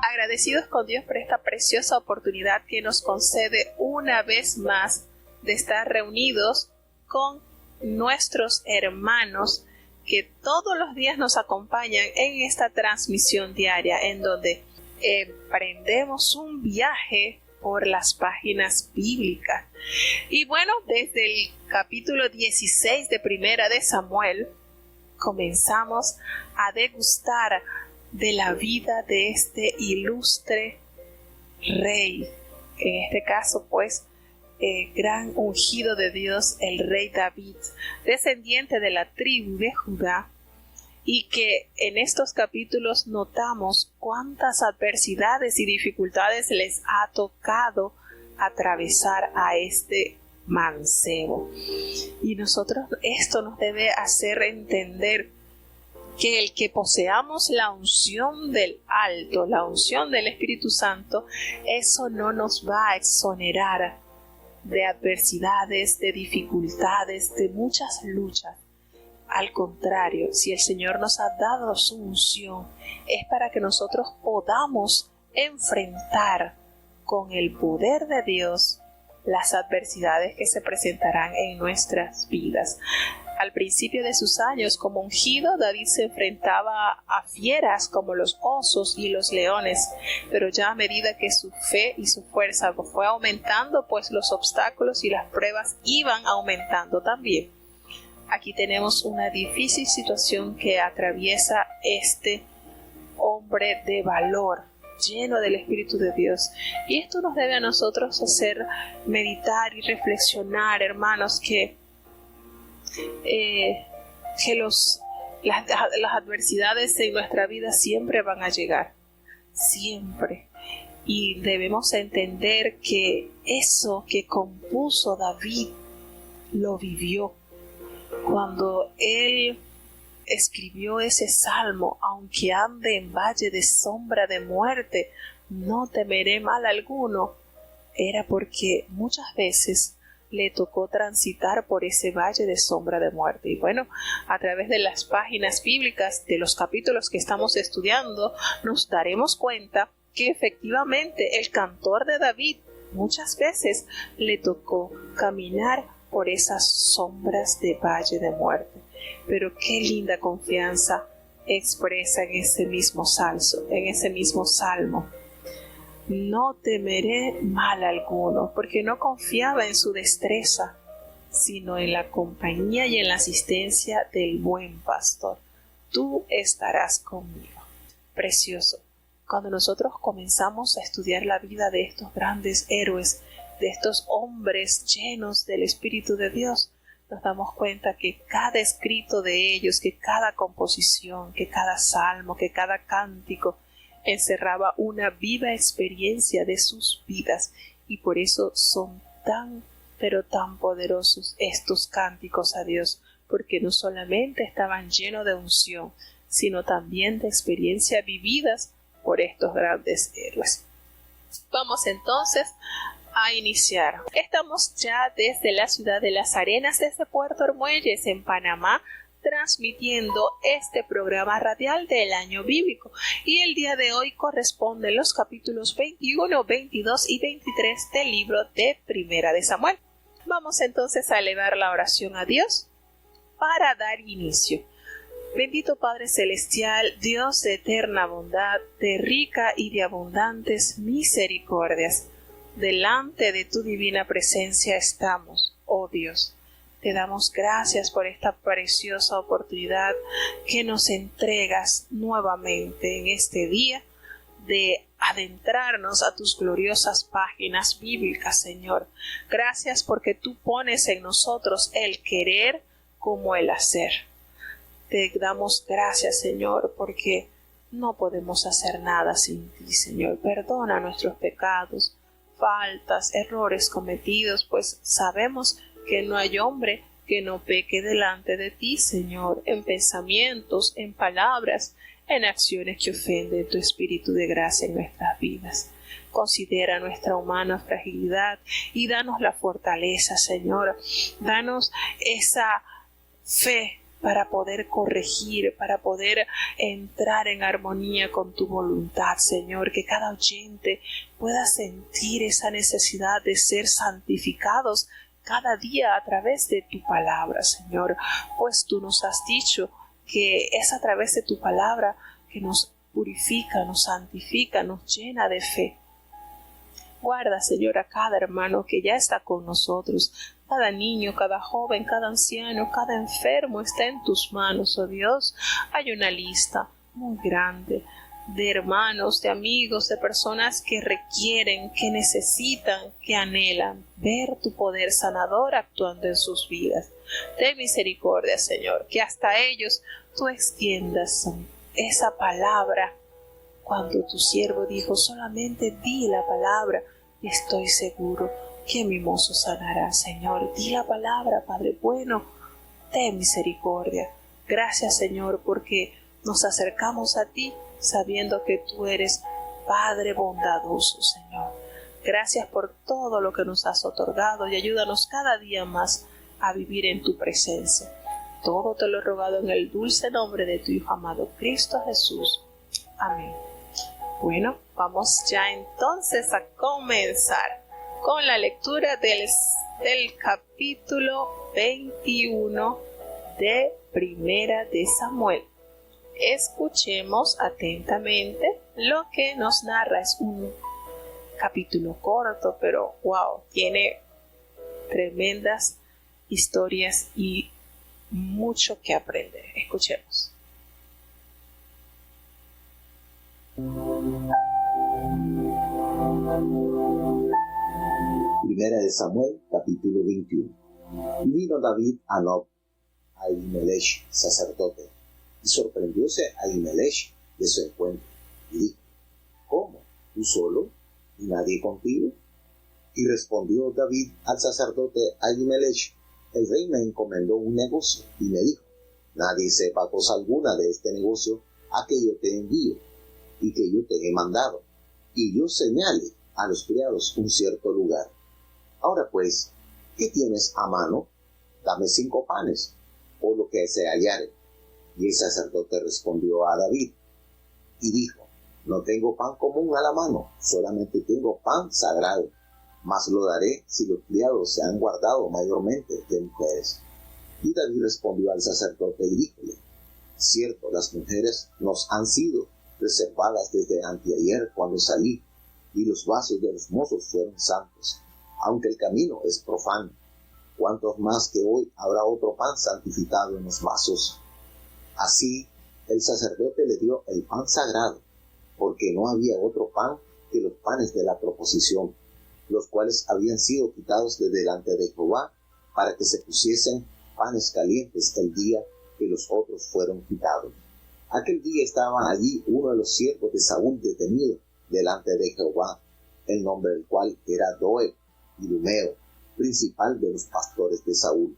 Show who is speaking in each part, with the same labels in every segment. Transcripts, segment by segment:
Speaker 1: Agradecidos con Dios por esta preciosa oportunidad que nos concede una vez más de estar reunidos con nuestros hermanos que todos los días nos acompañan en esta transmisión diaria en donde emprendemos un viaje por las páginas bíblicas. Y bueno, desde el capítulo 16 de Primera de Samuel comenzamos a degustar de la vida de este ilustre rey, en este caso pues gran ungido de Dios, el rey David, descendiente de la tribu de Judá, y que en estos capítulos notamos cuántas adversidades y dificultades les ha tocado atravesar a este mancebo. Y nosotros esto nos debe hacer entender que el que poseamos la unción del alto, la unción del Espíritu Santo, eso no nos va a exonerar de adversidades, de dificultades, de muchas luchas. Al contrario, si el Señor nos ha dado su unción, es para que nosotros podamos enfrentar con el poder de Dios las adversidades que se presentarán en nuestras vidas. Al principio de sus años como ungido, David se enfrentaba a fieras como los osos y los leones, pero ya a medida que su fe y su fuerza fue aumentando, pues los obstáculos y las pruebas iban aumentando también. Aquí tenemos una difícil situación que atraviesa este hombre de valor, lleno del Espíritu de Dios. Y esto nos debe a nosotros hacer meditar y reflexionar, hermanos, que las adversidades en nuestra vida siempre van a llegar, siempre. Y debemos entender que eso que compuso David lo vivió. Cuando él escribió ese salmo, aunque ande en valle de sombra de muerte, no temeré mal alguno, era porque muchas veces le tocó transitar por ese valle de sombra de muerte. Y bueno, a través de las páginas bíblicas de los capítulos que estamos estudiando, nos daremos cuenta que efectivamente el cantor de David muchas veces le tocó caminar por esas sombras de valle de muerte. Pero qué linda confianza expresa en ese mismo salmo. No temeré mal alguno, porque no confiaba en su destreza, sino en la compañía y en la asistencia del buen pastor. Tú estarás conmigo. Precioso. Cuando nosotros comenzamos a estudiar la vida de estos grandes héroes, de estos hombres llenos del Espíritu de Dios, nos damos cuenta que cada escrito de ellos, que cada composición, que cada salmo, que cada cántico encerraba una viva experiencia de sus vidas, y por eso son tan, pero tan poderosos estos cánticos a Dios, porque no solamente estaban llenos de unción, sino también de experiencias vividas por estos grandes héroes. Vamos entonces a iniciar. Estamos ya desde la ciudad de Las Arenas, desde Puerto Armuelles, en Panamá, transmitiendo este programa radial del año bíblico, y el día de hoy corresponden los capítulos 21, 22 y 23 del libro de Primera de Samuel. Vamos entonces a elevar la oración a Dios para dar inicio. Bendito Padre Celestial, Dios de eterna bondad, de rica y de abundantes misericordias, delante de tu divina presencia estamos, oh Dios. Te damos gracias por esta preciosa oportunidad que nos entregas nuevamente en este día de adentrarnos a tus gloriosas páginas bíblicas, Señor. Gracias porque tú pones en nosotros el querer como el hacer. Te damos gracias, Señor, porque no podemos hacer nada sin ti, Señor. Perdona nuestros pecados, faltas, errores cometidos, pues sabemos que no hay hombre que no peque delante de ti, Señor, en pensamientos, en palabras, en acciones que ofenden tu espíritu de gracia en nuestras vidas. Considera nuestra humana fragilidad y danos la fortaleza, Señor. Danos esa fe para poder corregir, para poder entrar en armonía con tu voluntad, Señor, que cada oyente pueda sentir esa necesidad de ser santificados cada día a través de tu palabra, Señor, pues tú nos has dicho que es a través de tu palabra que nos purifica, nos santifica, nos llena de fe. Guarda, Señor, a cada hermano que ya está con nosotros, cada niño, cada joven, cada anciano, cada enfermo está en tus manos, oh Dios. Hay una lista muy grande de hermanos, de amigos, de personas que requieren, que necesitan, que anhelan ver tu poder sanador actuando en sus vidas. Ten misericordia, Señor, que hasta ellos tú extiendas esa palabra. Cuando tu siervo dijo, solamente di la palabra y estoy seguro que mi mozo sanará. Señor, di la palabra, Padre bueno, ten misericordia. Gracias, Señor, porque nos acercamos a ti sabiendo que tú eres Padre bondadoso, Señor. Gracias por todo lo que nos has otorgado y ayúdanos cada día más a vivir en tu presencia. Todo te lo he rogado en el dulce nombre de tu Hijo amado Cristo Jesús. Amén. Bueno, vamos ya entonces a comenzar con la lectura del capítulo 21 de Primera de Samuel. Escuchemos atentamente lo que nos narra. Es un capítulo corto, pero wow, tiene tremendas historias y mucho que aprender. Escuchemos.
Speaker 2: Primera de Samuel, capítulo 21. Y vino David a Nob, a Ahimelech, sacerdote, y sorprendióse a Ahimelech de su encuentro, y dijo, ¿cómo? ¿Tú solo? ¿Y nadie contigo? Y respondió David al sacerdote Ahimelech, el rey me encomendó un negocio, y me dijo, nadie sepa cosa alguna de este negocio a que yo te envío, y que yo te he mandado, y yo señale a los criados un cierto lugar. Ahora pues, ¿qué tienes a mano? Dame 5 panes, o lo que se hallare. Y el sacerdote respondió a David, y dijo, no tengo pan común a la mano, solamente tengo pan sagrado, mas lo daré si los criados se han guardado mayormente de mujeres. Y David respondió al sacerdote y díjole, cierto, las mujeres nos han sido reservadas desde anteayer cuando salí, y los vasos de los mozos fueron santos, aunque el camino es profano. Cuantos más que hoy habrá otro pan santificado en los vasos. Así el sacerdote le dio el pan sagrado, porque no había otro pan que los panes de la proposición, los cuales habían sido quitados de delante de Jehová, para que se pusiesen panes calientes el día que los otros fueron quitados. Aquel día estaba allí uno de los siervos de Saúl detenido delante de Jehová, el nombre del cual era Doeg, Idumeo, principal de los pastores de Saúl.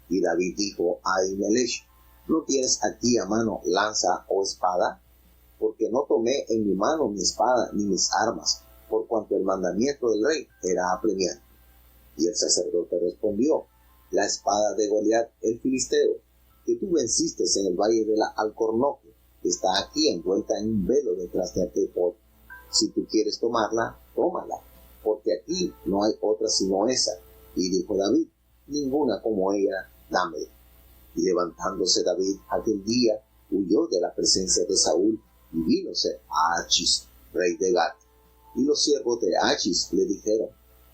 Speaker 2: Y David dijo a Ahimelech, ¿no tienes aquí a mano lanza o espada? Porque no tomé en mi mano mi espada ni mis armas, por cuanto el mandamiento del rey era apremiante. Y el sacerdote respondió, la espada de Goliat el filisteo, que tú venciste en el valle de la Alcornoque, que está aquí envuelta en un velo detrás de aquel pot. Si tú quieres tomarla, tómala, porque aquí no hay otra sino esa. Y dijo David, ninguna como ella, dámela. Y levantándose David aquel día, huyó de la presencia de Saúl, y vínose a Achis, rey de Gat. Y los siervos de Achis le dijeron,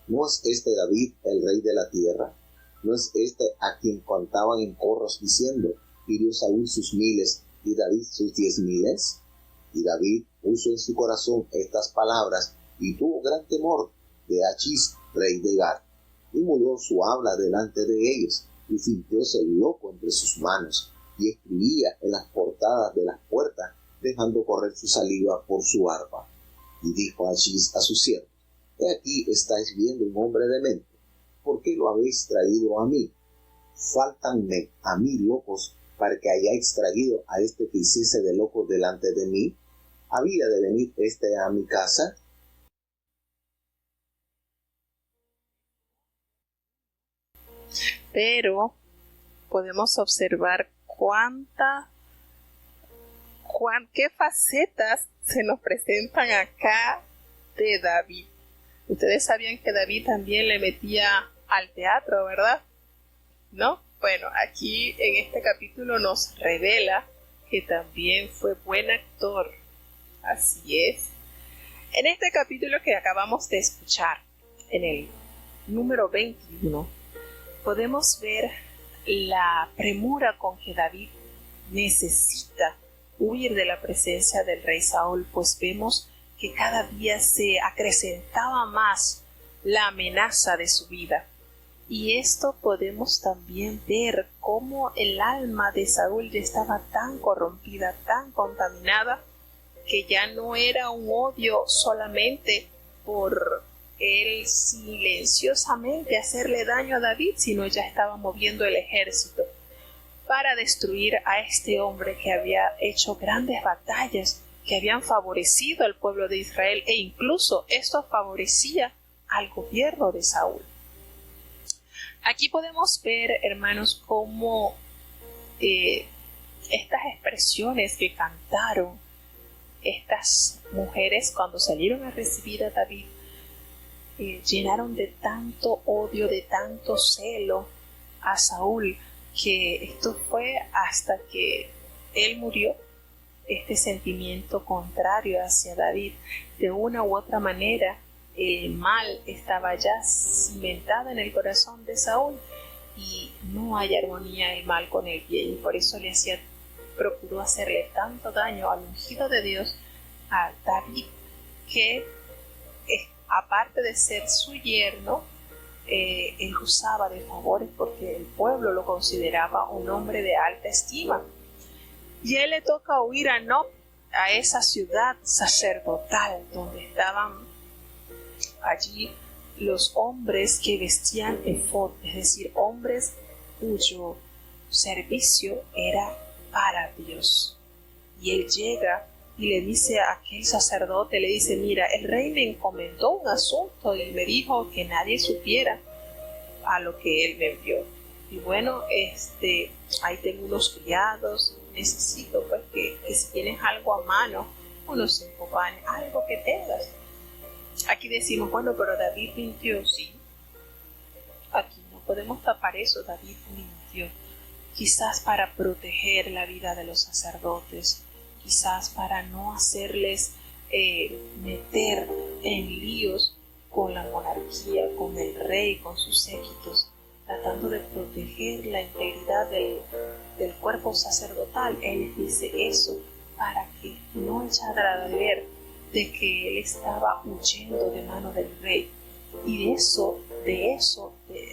Speaker 2: ¿no es este David el rey de la tierra? ¿No es este a quien contaban en corros diciendo, hirió Saúl sus 1000 y David sus 10,000? Y David puso en su corazón estas palabras, y tuvo gran temor de Achis, rey de Gat, y mudó su habla delante de ellos, y fingióse loco entre sus manos, y escribía en las portadas de las puertas, dejando correr su saliva por su arpa. Y dijo Achis a sus siervos, he aquí estáis viendo un hombre demente, ¿por qué lo habéis traído a mí? Fáltanme a mí locos, para que hayáis traído a este que hiciese de loco delante de mí. ¿Había de venir este a mi casa?
Speaker 1: Pero podemos observar qué facetas se nos presentan acá de David. Ustedes sabían que David también le metía al teatro, ¿verdad? ¿No? Bueno, aquí en este capítulo nos revela que también fue buen actor. Así es. En este capítulo que acabamos de escuchar, en el número 21, podemos ver la premura con que David necesita huir de la presencia del rey Saúl, pues vemos que cada día se acrecentaba más la amenaza de su vida. Y esto podemos también ver cómo el alma de Saúl ya estaba tan corrompida, tan contaminada, que ya no era un odio solamente por él silenciosamente hacerle daño a David, sino ya estaba moviendo el ejército para destruir a este hombre que había hecho grandes batallas, que habían favorecido al pueblo de Israel, e incluso esto favorecía al gobierno de Saúl. Aquí podemos ver, hermanos, cómo estas expresiones que cantaron estas mujeres cuando salieron a recibir a David llenaron de tanto odio, de tanto celo a Saúl, que esto fue hasta que él murió, este sentimiento contrario hacia David. De una u otra manera, el mal estaba ya cimentado en el corazón de Saúl y no hay armonía el mal con el bien, y por eso procuró hacerle tanto daño al ungido de Dios, a David, que aparte de ser su yerno, él usaba de favores porque el pueblo lo consideraba un hombre de alta estima. Y a él le toca huir a Nob, a esa ciudad sacerdotal donde estaban allí los hombres que vestían efod, es decir, hombres cuyo servicio era para Dios. Y él llega y le dice a aquel sacerdote, le dice: mira, el rey me encomendó un asunto y me dijo que nadie supiera a lo que él me envió. Y bueno, ahí tengo unos criados, necesito pues que si tienes algo a mano, unos 5 panes, algo que tengas. Aquí decimos, bueno, pero David mintió, sí. Aquí no podemos tapar eso, David mintió. Quizás para proteger la vida de los sacerdotes, quizás para no hacerles meter en líos con la monarquía, con el rey, con sus séquitos, tratando de proteger la integridad del cuerpo sacerdotal. Él dice eso para que no echara de ver de que él estaba huyendo de mano del rey. Y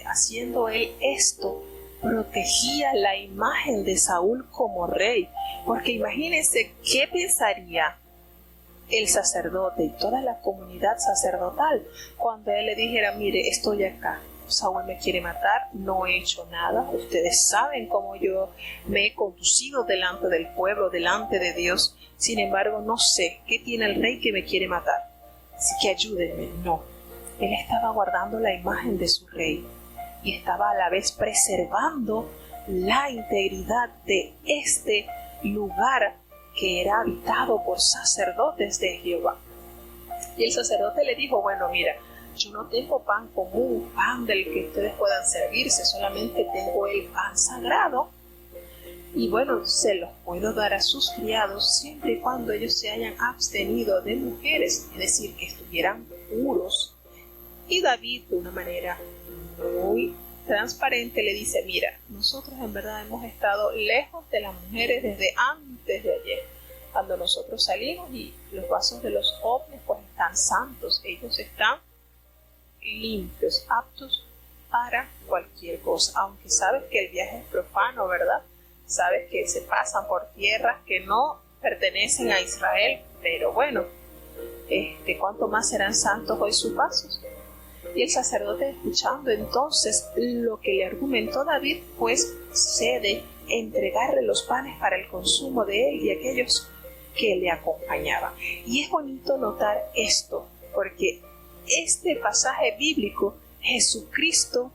Speaker 1: haciendo él esto, protegía la imagen de Saúl como rey. Porque imagínense qué pensaría el sacerdote y toda la comunidad sacerdotal cuando él le dijera: mire, estoy acá, Saúl me quiere matar, no he hecho nada, ustedes saben cómo yo me he conducido delante del pueblo, delante de Dios, sin embargo no sé qué tiene el rey que me quiere matar, así que ayúdenme. No, él estaba guardando la imagen de su rey y estaba a la vez preservando la integridad de este lugar que era habitado por sacerdotes de Jehová. Y el sacerdote le dijo: bueno, mira, yo no tengo pan común, pan del que ustedes puedan servirse, solamente tengo el pan sagrado, y bueno, se los puedo dar a sus criados siempre y cuando ellos se hayan abstenido de mujeres, es decir, que estuvieran puros. Y David, de una manera muy transparente, le dice: mira, nosotros en verdad hemos estado lejos de las mujeres desde antes de ayer, cuando nosotros salimos, y los vasos de los jóvenes pues están santos, ellos están limpios, aptos para cualquier cosa, aunque sabes que el viaje es profano, ¿verdad? Sabes que se pasan por tierras que no pertenecen a Israel, pero bueno, ¿cuánto más serán santos hoy sus pasos? Y el sacerdote, escuchando entonces lo que le argumentó David, pues cede entregarle los panes para el consumo de él y aquellos que le acompañaban. Y es bonito notar esto, porque este pasaje bíblico Jesucristo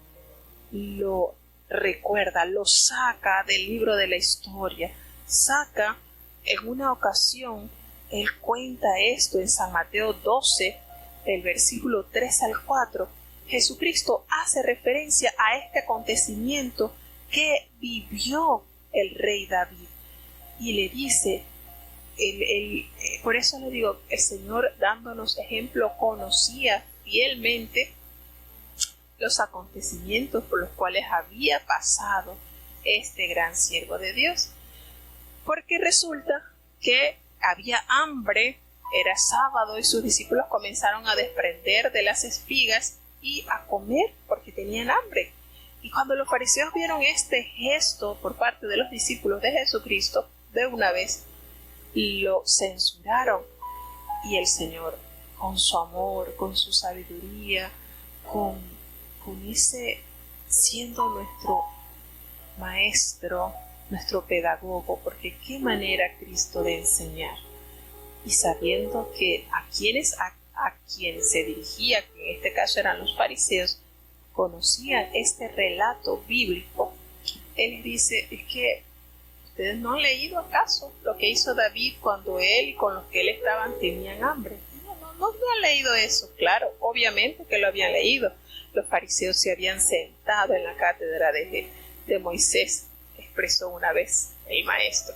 Speaker 1: lo recuerda, lo saca del libro de la historia, saca en una ocasión, él cuenta esto en San Mateo 12, el versículo 3 al 4, Jesucristo hace referencia a este acontecimiento que vivió el rey David y le dice, por eso le digo, el Señor dándonos ejemplo conocía fielmente los acontecimientos por los cuales había pasado este gran siervo de Dios, porque resulta que había hambre, era sábado y sus discípulos comenzaron a desprender de las espigas y a comer porque tenían hambre. Y cuando los fariseos vieron este gesto por parte de los discípulos de Jesucristo, de una vez lo censuraron. Y el Señor, con su amor, con su sabiduría, con ese, siendo nuestro maestro, nuestro pedagogo, porque qué manera Cristo de enseñar. Y sabiendo que a quien se dirigía, que en este caso eran los fariseos, conocían este relato bíblico, Él les dice, es que ustedes no han leído acaso lo que hizo David cuando él y con los que él estaban tenían hambre. No han leído eso. Claro, obviamente que lo habían leído. Los fariseos se habían sentado en la cátedra de Moisés, expresó una vez el maestro.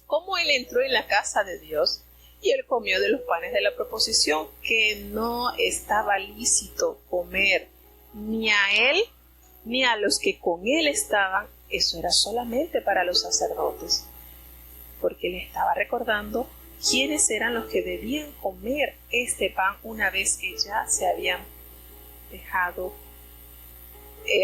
Speaker 1: Cómo él entró en la casa de Dios y él comió de los panes de la proposición, que no estaba lícito comer ni a él ni a los que con él estaban. Eso era solamente para los sacerdotes, porque le estaba recordando quiénes eran los que debían comer este pan una vez que ya se habían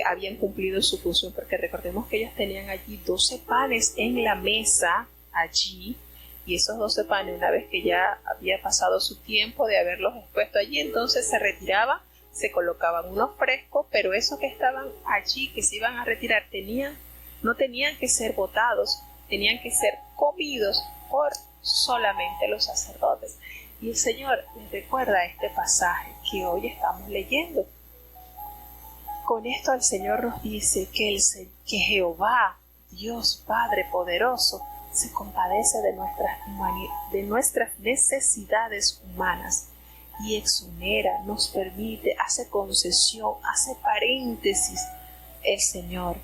Speaker 1: habían cumplido su función, porque recordemos que ellos tenían allí 12 panes en la mesa allí, y esos 12 panes, una vez que ya había pasado su tiempo de haberlos expuesto allí, entonces se retiraban, se colocaban unos frescos, pero esos que estaban allí, que se iban a retirar, no tenían que ser botados, tenían que ser comidos por solamente los sacerdotes. Y el Señor les recuerda este pasaje que hoy estamos leyendo. Con esto el Señor nos dice que Jehová, Dios Padre poderoso, se compadece de nuestras necesidades humanas y exonera, nos permite, hace concesión, hace paréntesis el Señor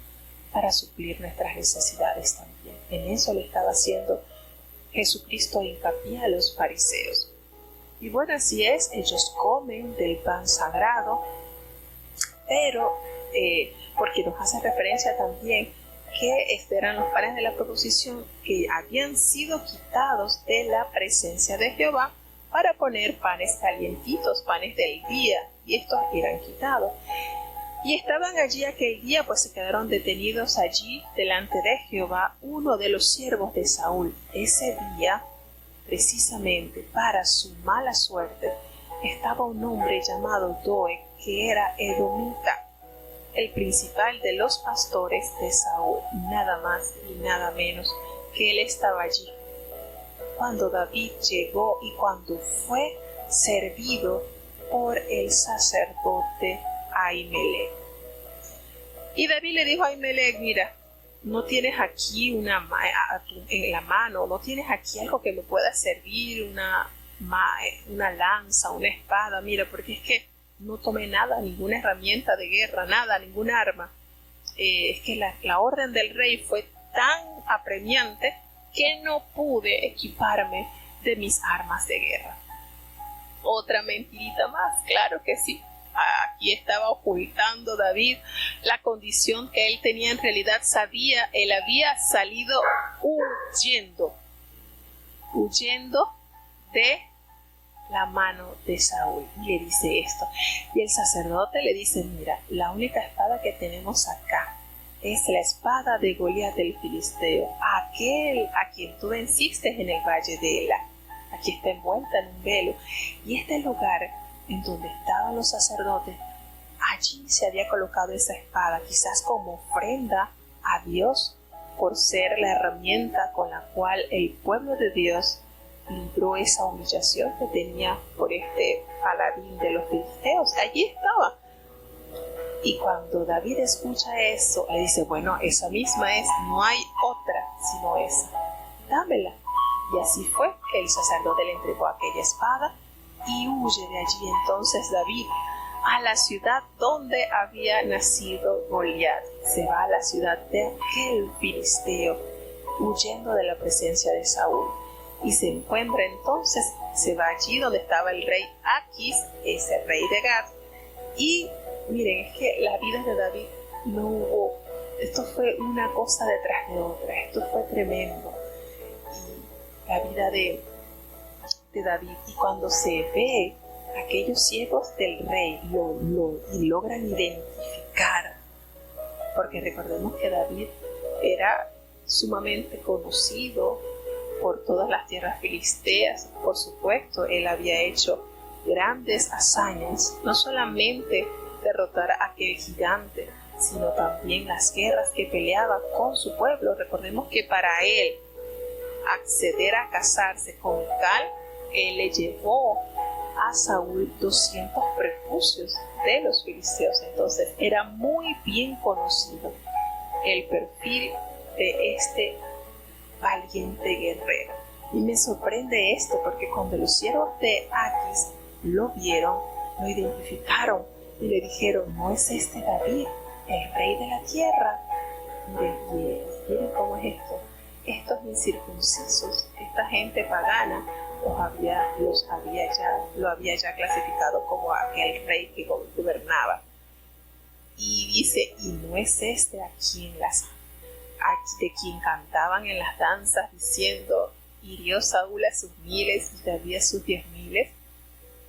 Speaker 1: para suplir nuestras necesidades también. En eso le estaba haciendo Jesucristo hincapié a los fariseos. Y bueno, así es, ellos comen del pan sagrado, pero porque nos hace referencia también que eran los panes de la proposición que habían sido quitados de la presencia de Jehová para poner panes calientitos, panes del día, y estos eran quitados. Y estaban allí aquel día, pues se quedaron detenidos allí delante de Jehová uno de los siervos de Saúl. Ese día, precisamente para su mala suerte, estaba un hombre llamado Doeg, que era edomita, el principal de los pastores de Saúl, nada más y nada menos que él estaba allí. Cuando David llegó y cuando fue servido por el sacerdote Ahimelech. Y David le dijo a Ahimelech, mira, no tienes aquí en la mano, no tienes aquí algo que me pueda servir, una lanza, una espada, mira, porque es que no tomé nada, ninguna herramienta de guerra, nada, ninguna arma. Es que la orden del rey fue tan apremiante que no pude equiparme de mis armas de guerra. Otra mentirita más, claro que sí. Aquí estaba ocultando David la condición que él tenía. En realidad él había salido huyendo de la mano de Saúl. Y le dice esto. Y el sacerdote le dice, mira, la única espada que tenemos acá es la espada de Goliat el filisteo, aquel a quien tú venciste en el valle de Ela. Aquí está envuelta en un velo. Y este lugar en donde estaban los sacerdotes, allí se había colocado esa espada, quizás como ofrenda a Dios por ser la herramienta con la cual el pueblo de Dios libró esa humillación que tenía por este paladín de los filisteos. Allí estaba. Y cuando David escucha eso, le dice, bueno, esa misma es, no hay otra sino esa, dámela. Y así fue, el sacerdote le entregó aquella espada y huye de allí entonces David a la ciudad donde había nacido Goliat. Se va a la ciudad de aquel filisteo, huyendo de la presencia de Saúl. Y se encuentra entonces, se va allí donde estaba el rey Aquis, ese rey de Gat. Y miren, es que la vida de David no hubo, esto fue una cosa detrás de otra, esto fue tremendo. Y la vida de David, y cuando se ve aquellos siervos del rey y logran identificar, porque recordemos que David era sumamente conocido por todas las tierras filisteas. Por supuesto, él había hecho grandes hazañas, no solamente derrotar a aquel gigante, sino también las guerras que peleaba con su pueblo. Recordemos que para él acceder a casarse con Mical, él le llevó a Saúl 200 prepucios de los filisteos. Entonces era muy bien conocido el perfil de este valiente guerrero. Y me sorprende esto porque cuando los siervos de Aquis lo vieron, lo identificaron y le dijeron, ¿no es este David, el rey de la tierra? Miren cómo es esto. Estos incircuncisos, esta gente pagana, lo había ya clasificado como aquel rey que gobernaba. Y dice, y no es este de quien cantaban en las danzas diciendo, hirió Saúl a sus miles y David a sus 10,000.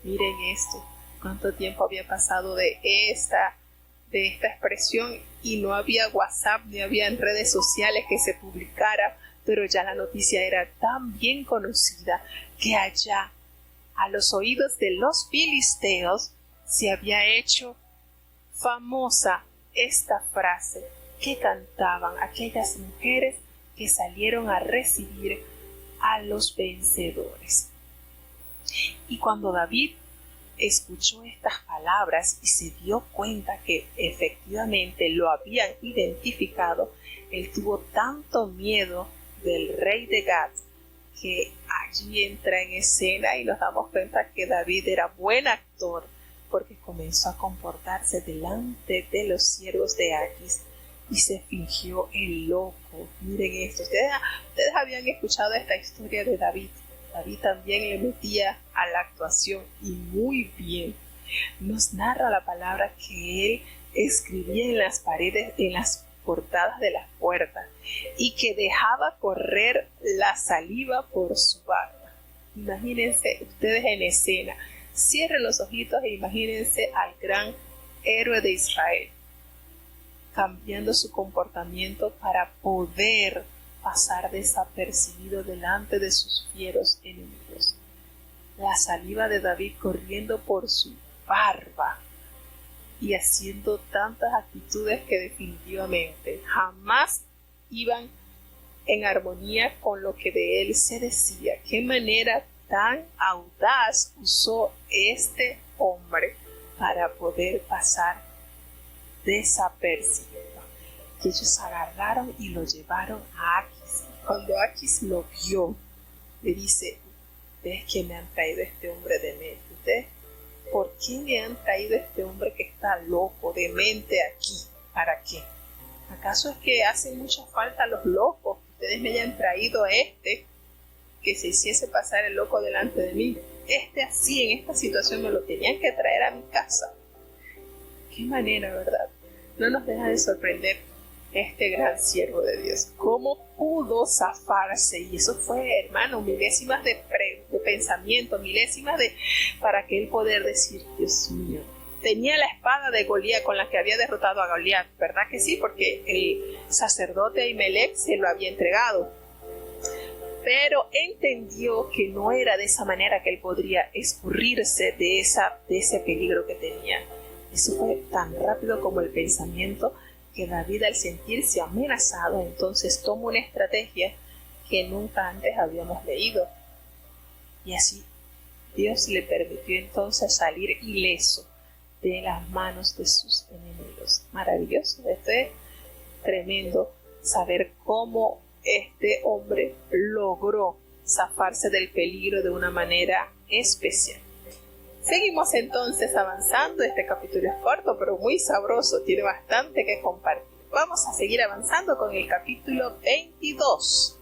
Speaker 1: Miren esto, cuánto tiempo había pasado de esta expresión, y no había WhatsApp ni había en redes sociales que se publicara, pero ya la noticia era tan bien conocida que allá, a los oídos de los filisteos, se había hecho famosa esta frase que cantaban aquellas mujeres que salieron a recibir a los vencedores. Y cuando David escuchó estas palabras y se dio cuenta que efectivamente lo habían identificado, él tuvo tanto miedo del rey de Gat que allí entra en escena y nos damos cuenta que David era buen actor, porque comenzó a comportarse delante de los siervos de Aquis y se fingió el loco. Miren esto, ustedes habían escuchado esta historia de David. David también le metía a la actuación y muy bien. Nos narra la palabra que él escribía en las paredes, en las portadas de las puertas, y que dejaba correr la saliva por su barba. Imagínense ustedes en escena, cierren los ojitos e imagínense al gran héroe de Israel cambiando su comportamiento para poder pasar desapercibido delante de sus fieros enemigos. La saliva de David corriendo por su barba y haciendo tantas actitudes que definitivamente jamás iban en armonía con lo que de él se decía. Qué manera tan audaz usó este hombre para poder pasar desapercibido. Que ellos agarraron y lo llevaron a Aquis. Cuando Aquis lo vio, le dice, ¿ustedes qué me han traído este hombre demente? ¿Ustedes por qué me han traído este hombre que está loco, demente aquí? ¿Para qué? ¿Acaso es que hacen mucha falta los locos? Ustedes me hayan traído a este que se hiciese pasar el loco delante de mí. Así, en esta situación, me lo tenían que traer a mi casa. Qué manera, ¿verdad? No nos deja de sorprender este gran siervo de Dios. ¿Cómo pudo zafarse? Y eso fue, hermano, milésimas de pensamiento, milésimas para que él poder decir, Dios mío. Tenía la espada de Goliat con la que había derrotado a Goliat, ¿verdad que sí? Porque el sacerdote Ahimelech se lo había entregado. Pero entendió que no era de esa manera que él podría escurrirse de ese peligro que tenía. Eso fue tan rápido como el pensamiento, que David, al sentirse amenazado, entonces toma una estrategia que nunca antes habíamos leído. Y así Dios le permitió entonces salir ileso de las manos de sus enemigos. es maravilloso, esto es tremendo, saber cómo este hombre logró zafarse del peligro de una manera especial. Seguimos entonces avanzando. Este capítulo es corto pero muy sabroso, tiene bastante que compartir. Vamos a seguir avanzando con el capítulo 22.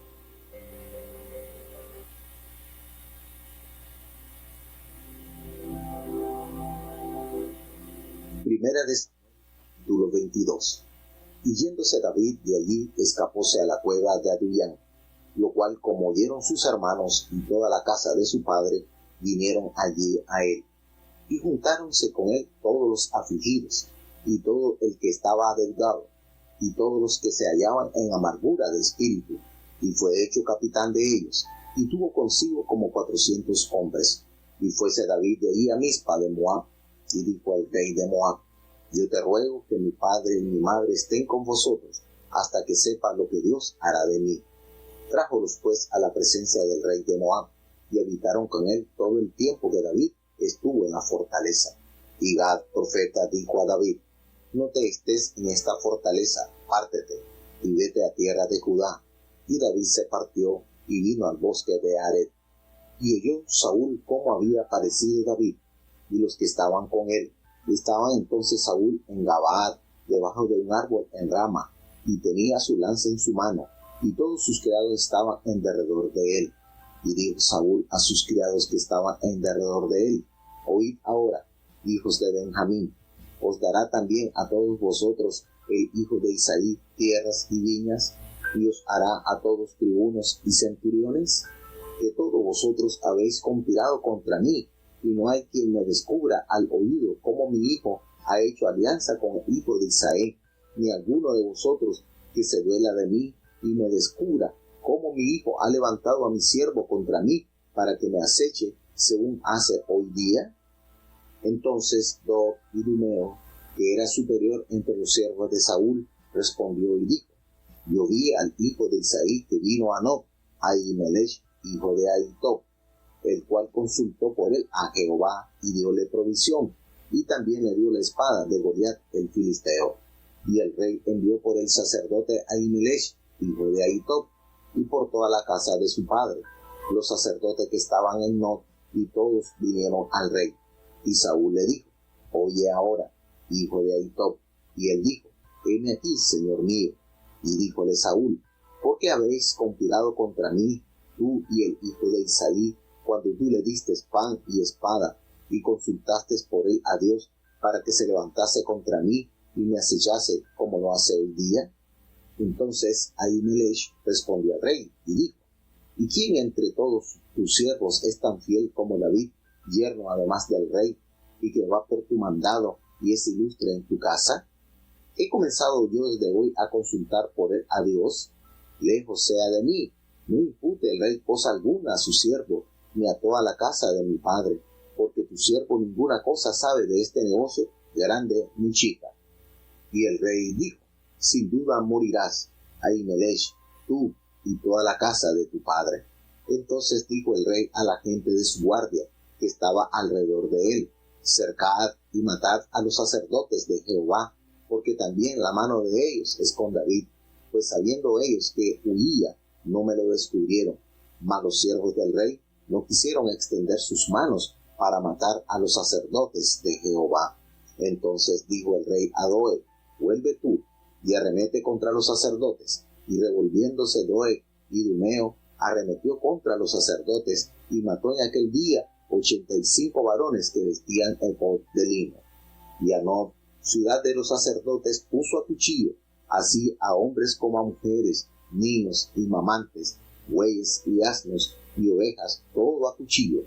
Speaker 2: Primera de capítulo 22. Y yéndose David de allí, escapóse a la cueva de Adullán, lo cual, como oyeron sus hermanos y toda la casa de su padre, vinieron allí a él. Y juntáronse con él todos los afligidos, y todo el que estaba adeudado, y todos los que se hallaban en amargura de espíritu, y fue hecho capitán de ellos, y tuvo consigo como 400 hombres. Y fuese David de ahí a Mizpa de Moab, y dijo al rey de Moab: yo te ruego que mi padre y mi madre estén con vosotros, hasta que sepa lo que Dios hará de mí. Trájolos pues a la presencia del rey de Moab, y habitaron con él todo el tiempo que David estuvo en la fortaleza. Y Gad, profeta, dijo a David: no te estés en esta fortaleza, pártete, y vete a tierra de Judá. Y David se partió, y vino al bosque de Ared. Y oyó Saúl cómo había parecido David, y los que estaban con él. Estaba entonces Saúl en Gabaad, debajo de un árbol en Rama, y tenía su lanza en su mano, y todos sus criados estaban en derredor de él. Y dijo Saúl a sus criados que estaban en derredor de él: oíd ahora, hijos de Benjamín, ¿os dará también a todos vosotros el hijo de Isaí tierras y viñas, y os hará a todos tribunos y centuriones? Que todos vosotros habéis conspirado contra mí, y no hay quien me descubra al oído cómo mi hijo ha hecho alianza con el hijo de Isaí, ni alguno de vosotros que se duela de mí y me descubra cómo mi hijo ha levantado a mi siervo contra mí para que me aceche según hace hoy día. Entonces Doeg Idumeo, que era superior entre los siervos de Saúl, respondió y dijo: yo vi al hijo de Isaí que vino a Nob, a Ahimelech, hijo de Ahitob, el cual consultó por él a Jehová y diole provisión, y también le dio la espada de Goliat el filisteo. Y el rey envió por el sacerdote Ahimelech, hijo de Ahitob, y por toda la casa de su padre, los sacerdotes que estaban en Nob, y todos vinieron al rey. Y Saúl le dijo: oye ahora, hijo de Ahitob. Y él dijo: heme aquí, señor mío. Y díjole Saúl: ¿por qué habéis conspirado contra mí, tú y el hijo de Isaí, cuando tú le diste pan y espada, y consultaste por él a Dios, para que se levantase contra mí y me acechase como lo hace hoy día? Entonces Ahimelech respondió al rey y dijo: ¿y quién entre todos tus siervos es tan fiel como David, yerno además del rey, y que va por tu mandado y es ilustre en tu casa? ¿He comenzado yo desde hoy a consultar por él a Dios? Lejos sea de mí, no impute el rey cosa alguna a su siervo, ni a toda la casa de mi padre, porque tu siervo ninguna cosa sabe de este negocio, grande ni chica. Y el rey dijo: sin duda morirás, Ahimelech, tú y toda la casa de tu padre. Entonces dijo el rey a la gente de su guardia, que estaba alrededor de él: cercad y matad a los sacerdotes de Jehová, porque también la mano de ellos es con David, pues sabiendo ellos que huía, no me lo descubrieron. Mas los siervos del rey no quisieron extender sus manos para matar a los sacerdotes de Jehová. Entonces dijo el rey a Doeg: vuelve tú y arremete contra los sacerdotes. Y revolviéndose Doeg Idumeo, arremetió contra los sacerdotes y mató en aquel día 85 varones que vestían efod de lino. Y a Nob, ciudad de los sacerdotes, puso a cuchillo, así a hombres como a mujeres, niños y mamantes, bueyes y asnos y ovejas, todo a cuchillo.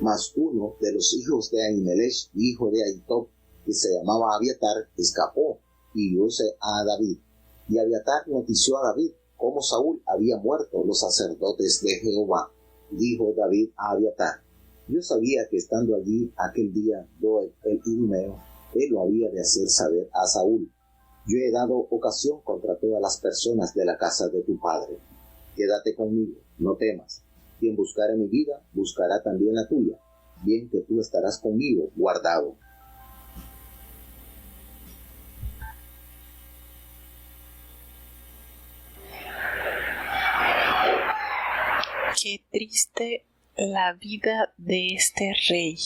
Speaker 2: Mas uno de los hijos de Ahimelech, hijo de Ahitob, que se llamaba Abiatar, escapó y dióse a David. Y Abiatar notició a David cómo Saúl había muerto los sacerdotes de Jehová. Dijo David a Abiatar: yo sabía que estando allí aquel día Doeg el Idumeo, él lo había de hacer saber a Saúl. Yo he dado ocasión contra todas las personas de la casa de tu padre. Quédate conmigo, no temas. Quien buscare mi vida, buscará también la tuya. Bien que tú estarás conmigo guardado.
Speaker 1: triste la vida de este rey.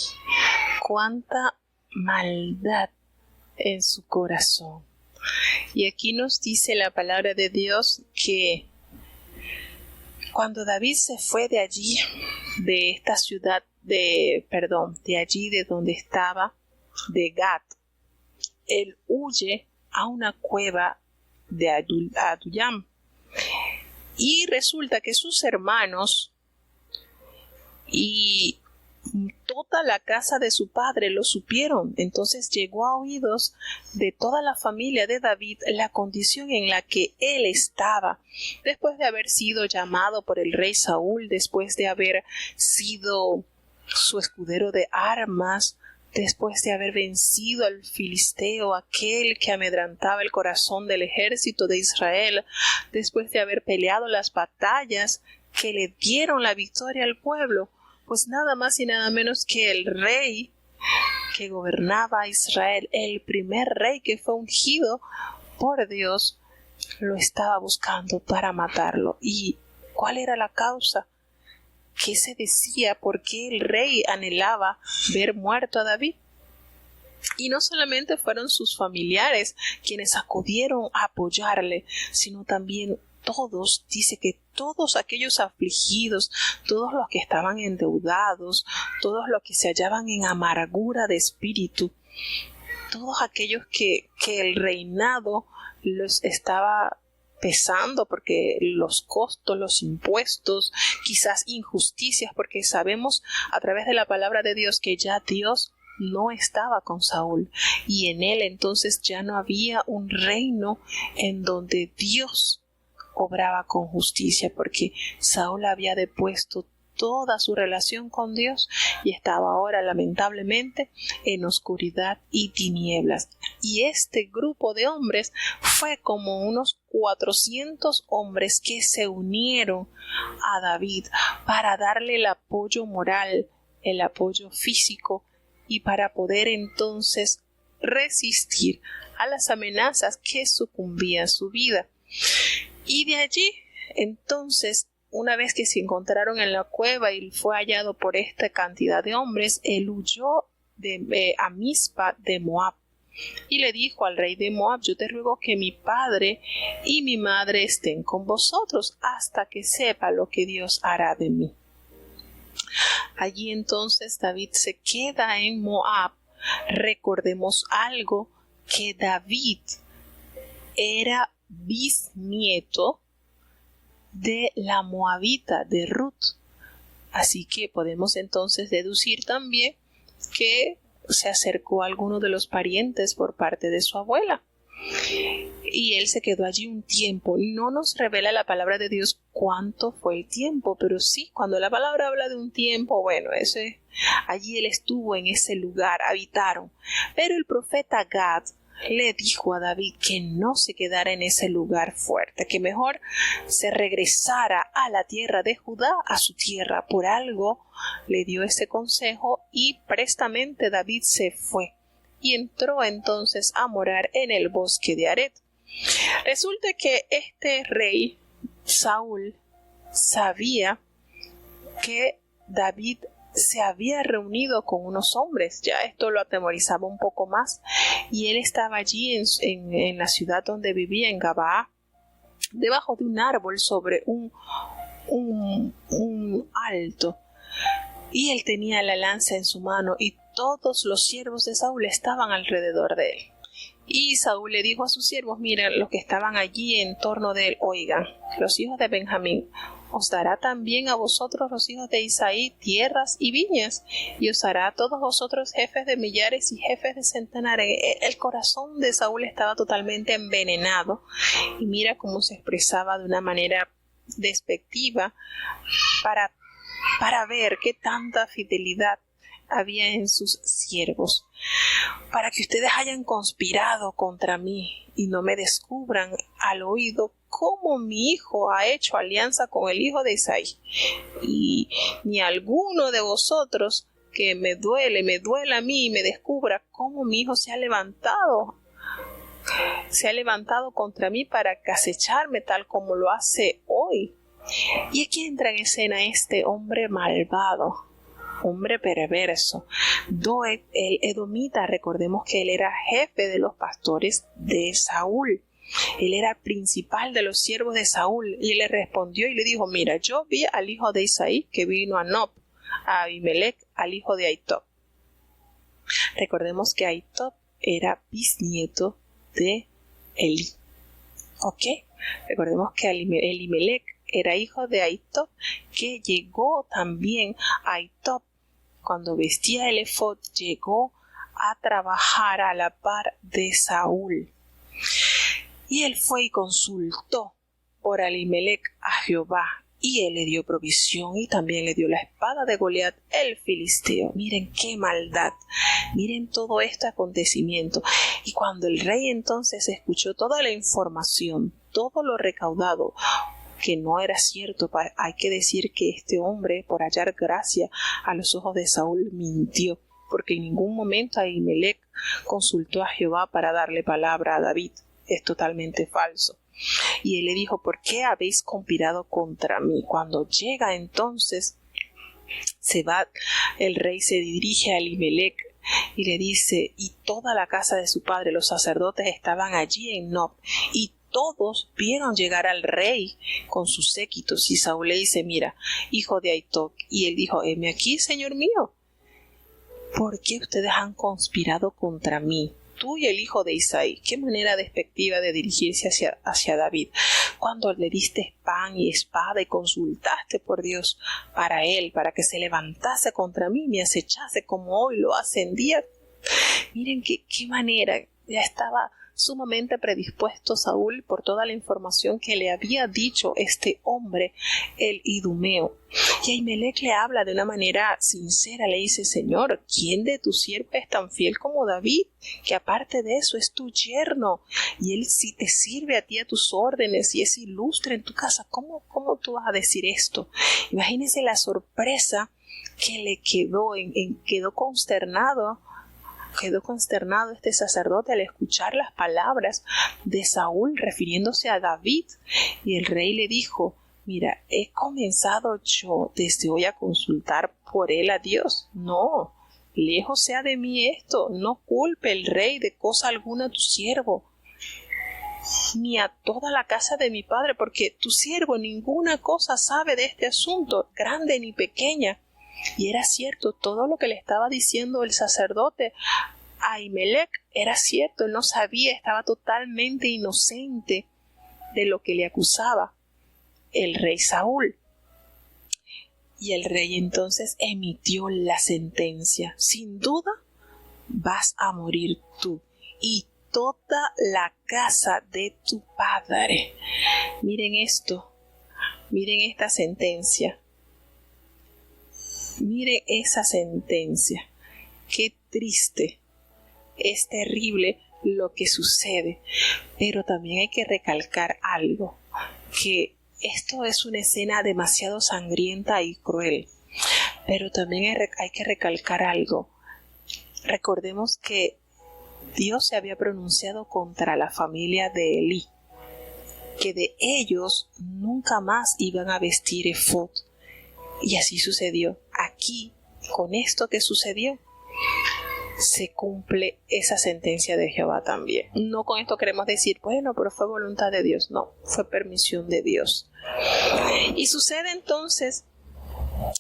Speaker 1: Cuánta maldad en su corazón. Y aquí nos dice la palabra de Dios que cuando David se fue de allí, de esta ciudad, de allí de donde estaba, de Gat, él huye a una cueva de Adullam. Y resulta que sus hermanos y toda la casa de su padre lo supieron. Entonces llegó a oídos de toda la familia de David la condición en la que él estaba, después de haber sido llamado por el rey Saúl, después de haber sido su escudero de armas, después de haber vencido al filisteo, aquel que amedrantaba el corazón del ejército de Israel, después de haber peleado las batallas que le dieron la victoria al pueblo. Pues nada más y nada menos que el rey que gobernaba a Israel, el primer rey que fue ungido por Dios, lo estaba buscando para matarlo. ¿Y cuál era la causa? ¿Qué se decía? ¿Por qué el rey anhelaba ver muerto a David? Y no solamente fueron sus familiares quienes acudieron a apoyarle, sino también dice que todos aquellos afligidos, todos los que estaban endeudados, todos los que se hallaban en amargura de espíritu, todos aquellos que el reinado los estaba pesando porque los costos, los impuestos, quizás injusticias, porque sabemos a través de la palabra de Dios que ya Dios no estaba con Saúl y en él entonces ya no había un reino en donde Dios obraba con justicia, porque Saúl había depuesto toda su relación con Dios y estaba ahora lamentablemente en oscuridad y tinieblas. Y este grupo de hombres fue como unos 400 hombres que se unieron a David para darle el apoyo moral, el apoyo físico y para poder entonces resistir a las amenazas que sucumbían su vida. Y de allí, entonces, una vez que se encontraron en la cueva y fue hallado por esta cantidad de hombres, él huyó a Mizpa de Moab. Y le dijo al rey de Moab: yo te ruego que mi padre y mi madre estén con vosotros hasta que sepa lo que Dios hará de mí. Allí entonces David se queda en Moab. Recordemos algo, que David era bisnieto de la moabita de Ruth. Así que podemos entonces deducir también que se acercó a alguno de los parientes por parte de su abuela. Y él se quedó allí un tiempo. No nos revela la palabra de Dios cuánto fue el tiempo, pero sí, cuando la palabra habla de un tiempo, bueno, allí él estuvo en ese lugar, habitaron. Pero el profeta Gad le dijo a David que no se quedara en ese lugar fuerte, que mejor se regresara a la tierra de Judá, a su tierra. Por algo le dio ese consejo y prestamente David se fue y entró entonces a morar en el bosque de Aret. Resulta que este rey Saúl sabía que David se había reunido con unos hombres. Ya esto lo atemorizaba un poco más, y él estaba allí en la ciudad donde vivía, en Gabaa, debajo de un árbol sobre un alto, y él tenía la lanza en su mano y todos los siervos de Saúl estaban alrededor de él. Y Saúl le dijo a sus siervos: miren, los que estaban allí en torno de él, oigan, los hijos de Benjamín, os dará también a vosotros los hijos de Isaí tierras y viñas, y os hará a todos vosotros jefes de millares y jefes de centenares. El corazón de Saúl estaba totalmente envenenado, y mira cómo se expresaba de una manera despectiva para ver qué tanta fidelidad había en sus siervos. Para que ustedes hayan conspirado contra mí y no me descubran al oído cómo mi hijo ha hecho alianza con el hijo de Isaí, y ni alguno de vosotros que me duela a mí y me descubra cómo mi hijo se ha levantado contra mí para acecharme tal como lo hace hoy. Y aquí entra en escena este hombre malvado, hombre perverso, Doeg, el edomita. Recordemos que él era jefe de los pastores de Saúl. Él era principal de los siervos de Saúl, y él le respondió y le dijo: mira, yo vi al hijo de Isaí que vino a Nob, a Abimelech, al hijo de Ahitob. Recordemos que Ahitob era bisnieto de Elí. ¿Ok? Recordemos que Elimelech era hijo de Ahitob, que llegó también a Ahitob. Cuando vestía el efod, llegó a trabajar a la par de Saúl. Y él fue y consultó por Elimelech a Jehová, y él le dio provisión y también le dio la espada de Goliat el filisteo. Miren qué maldad, miren todo este acontecimiento. Y cuando el rey entonces escuchó toda la información, todo lo recaudado, que no era cierto, hay que decir que este hombre, por hallar gracia a los ojos de Saúl, mintió, porque en ningún momento Ahimelech consultó a Jehová para darle palabra a David. Es totalmente falso. Y él le dijo: ¿por qué habéis conspirado contra mí? Cuando llega entonces, el rey se dirige a Ahimelech y le dice: y toda la casa de su padre, los sacerdotes, estaban allí en Nob, y todos vieron llegar al rey con sus séquitos. Y Saúl le dice: mira, hijo de Ahitob. Y él dijo: heme aquí, señor mío. ¿Por qué ustedes han conspirado contra mí? Tú y el hijo de Isaí. Qué manera despectiva de dirigirse hacia David, cuando le diste pan y espada y consultaste por Dios para él, para que se levantase contra mí y me acechase como hoy lo hace en día. Miren qué manera. Ya estaba sumamente predispuesto Saúl por toda la información que le había dicho este hombre, el idumeo. Y Ahimelech le habla de una manera sincera, le dice: Señor, ¿quién de tus siervos es tan fiel como David? Que aparte de eso es tu yerno, y él sí te sirve a ti a tus órdenes y es ilustre en tu casa. ¿Cómo tú vas a decir esto? Imagínense la sorpresa que le quedó consternado este sacerdote al escuchar las palabras de Saúl refiriéndose a David. Y el rey le dijo: mira, ¿he comenzado yo desde hoy a consultar por él a Dios? No, lejos sea de mí esto. No culpe el rey de cosa alguna a tu siervo, ni a toda la casa de mi padre, porque tu siervo ninguna cosa sabe de este asunto, grande ni pequeña. Y era cierto, todo lo que le estaba diciendo el sacerdote a Ahimelech era cierto. Él no sabía, estaba totalmente inocente de lo que le acusaba el rey Saúl. Y el rey entonces emitió la sentencia: sin duda vas a morir tú y toda la casa de tu padre. Miren esto, miren esta sentencia. Mire esa sentencia. Qué triste. Es terrible lo que sucede. Pero también hay que recalcar algo. Que esto es una escena demasiado sangrienta y cruel. Pero también hay que recalcar algo. Recordemos que Dios se había pronunciado contra la familia de Elí, que de ellos nunca más iban a vestir efod. Y así sucedió. Aquí, con esto que sucedió, se cumple esa sentencia de Jehová también. No con esto queremos decir: bueno, pero fue voluntad de Dios. No, fue permisión de Dios. Y sucede entonces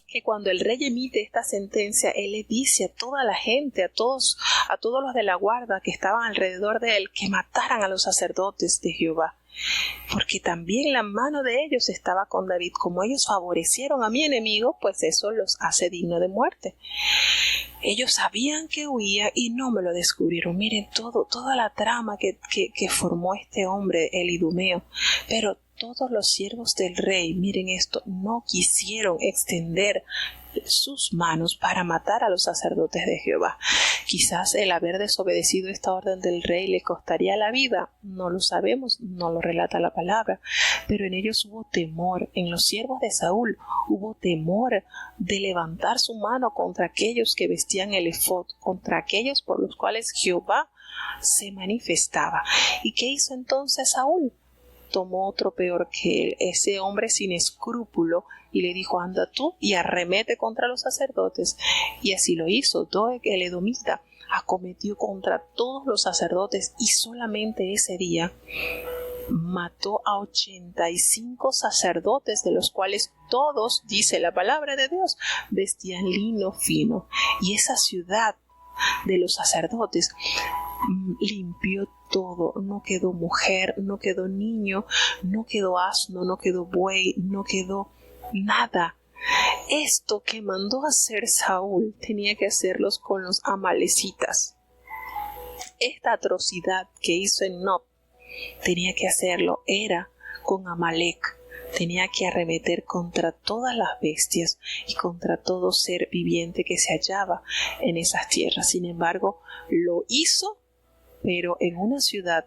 Speaker 1: que cuando el rey emite esta sentencia, él le dice a toda la gente, a todos los de la guarda que estaban alrededor de él, que mataran a los sacerdotes de Jehová, porque también la mano de ellos estaba con David. Como ellos favorecieron a mi enemigo, pues eso los hace digno de muerte. Ellos sabían que huía y no me lo descubrieron. Miren toda la trama que formó este hombre, el idumeo. Pero todos los siervos del rey, miren esto, no quisieron extender sus manos para matar a los sacerdotes de Jehová. Quizás el haber desobedecido esta orden del rey le costaría la vida, no lo sabemos, no lo relata la palabra, pero en ellos hubo temor. En los siervos de Saúl hubo temor de levantar su mano contra aquellos que vestían el efod, contra aquellos por los cuales Jehová se manifestaba. ¿Y qué hizo entonces Saúl? tomó otro peor que él, ese hombre sin escrúpulo, y le dijo: anda tú y arremete contra los sacerdotes. Y así lo hizo. Doeg el edomita acometió contra todos los sacerdotes, y solamente ese día mató a 85 sacerdotes, de los cuales todos, dice la palabra de Dios, vestían lino fino. Y esa ciudad de los sacerdotes limpió todo. No quedó mujer, no quedó niño, no quedó asno, no quedó buey, no quedó nada. Esto que mandó hacer Saúl tenía que hacerlos con los amalecitas. Esta atrocidad que hizo en Nob tenía que hacerlo era con Amalek. Tenía que arremeter contra todas las bestias y contra todo ser viviente que se hallaba en esas tierras. Sin embargo, lo hizo, pero en una ciudad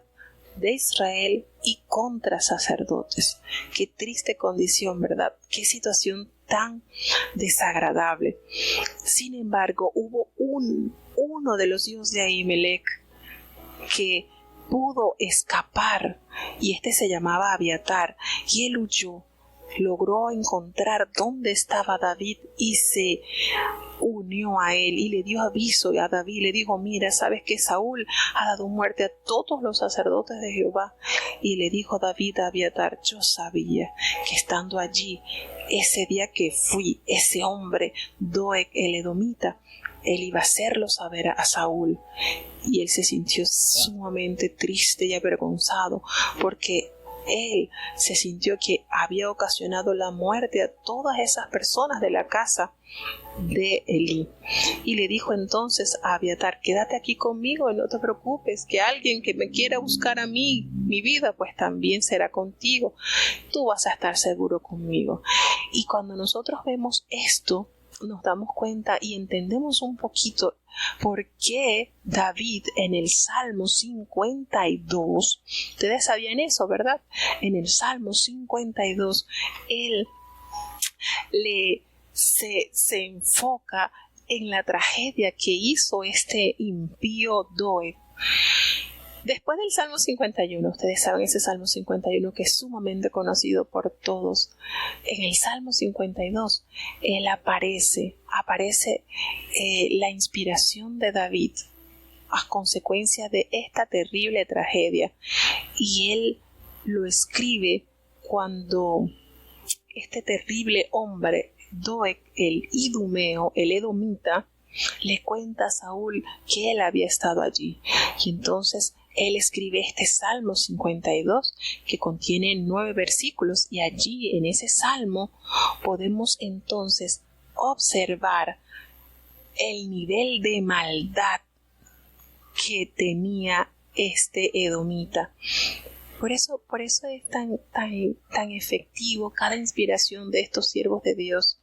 Speaker 1: de Israel y contra sacerdotes. Qué triste condición, ¿verdad? Qué situación tan desagradable. Sin embargo, hubo uno de los hijos de Ahimelech que pudo escapar, y este se llamaba Abiatar, y él huyó, logró encontrar dónde estaba David y se unió a él y le dio aviso a David. Le dijo: mira, sabes que Saúl ha dado muerte a todos los sacerdotes de Jehová. Y le dijo David a Abiatar: yo sabía que estando allí ese día que fui, ese hombre Doeg el edomita, él iba a hacerlo saber a Saúl. Y él se sintió sumamente triste y avergonzado, porque él se sintió que había ocasionado la muerte a todas esas personas de la casa de Elí. Y le dijo entonces a Abiatar: quédate aquí conmigo y no te preocupes, que alguien que me quiera buscar a mí, mi vida, pues también será contigo. Tú vas a estar seguro conmigo. Y cuando nosotros vemos esto, nos damos cuenta y entendemos un poquito por qué David en el Salmo 52, ustedes sabían eso, ¿verdad? En el Salmo 52, él se enfoca en la tragedia que hizo este impío Doeg. Después del Salmo 51, ustedes saben ese Salmo 51 que es sumamente conocido por todos. En el Salmo 52, él aparece la inspiración de David a consecuencia de esta terrible tragedia. Y él lo escribe cuando este terrible hombre, Doeg el idumeo, el edomita, le cuenta a Saúl que él había estado allí. Y entonces él escribe este Salmo 52 que contiene 9 versículos, y allí en ese salmo podemos entonces observar el nivel de maldad que tenía este edomita. Por eso es tan efectivo cada inspiración de estos siervos de Dios.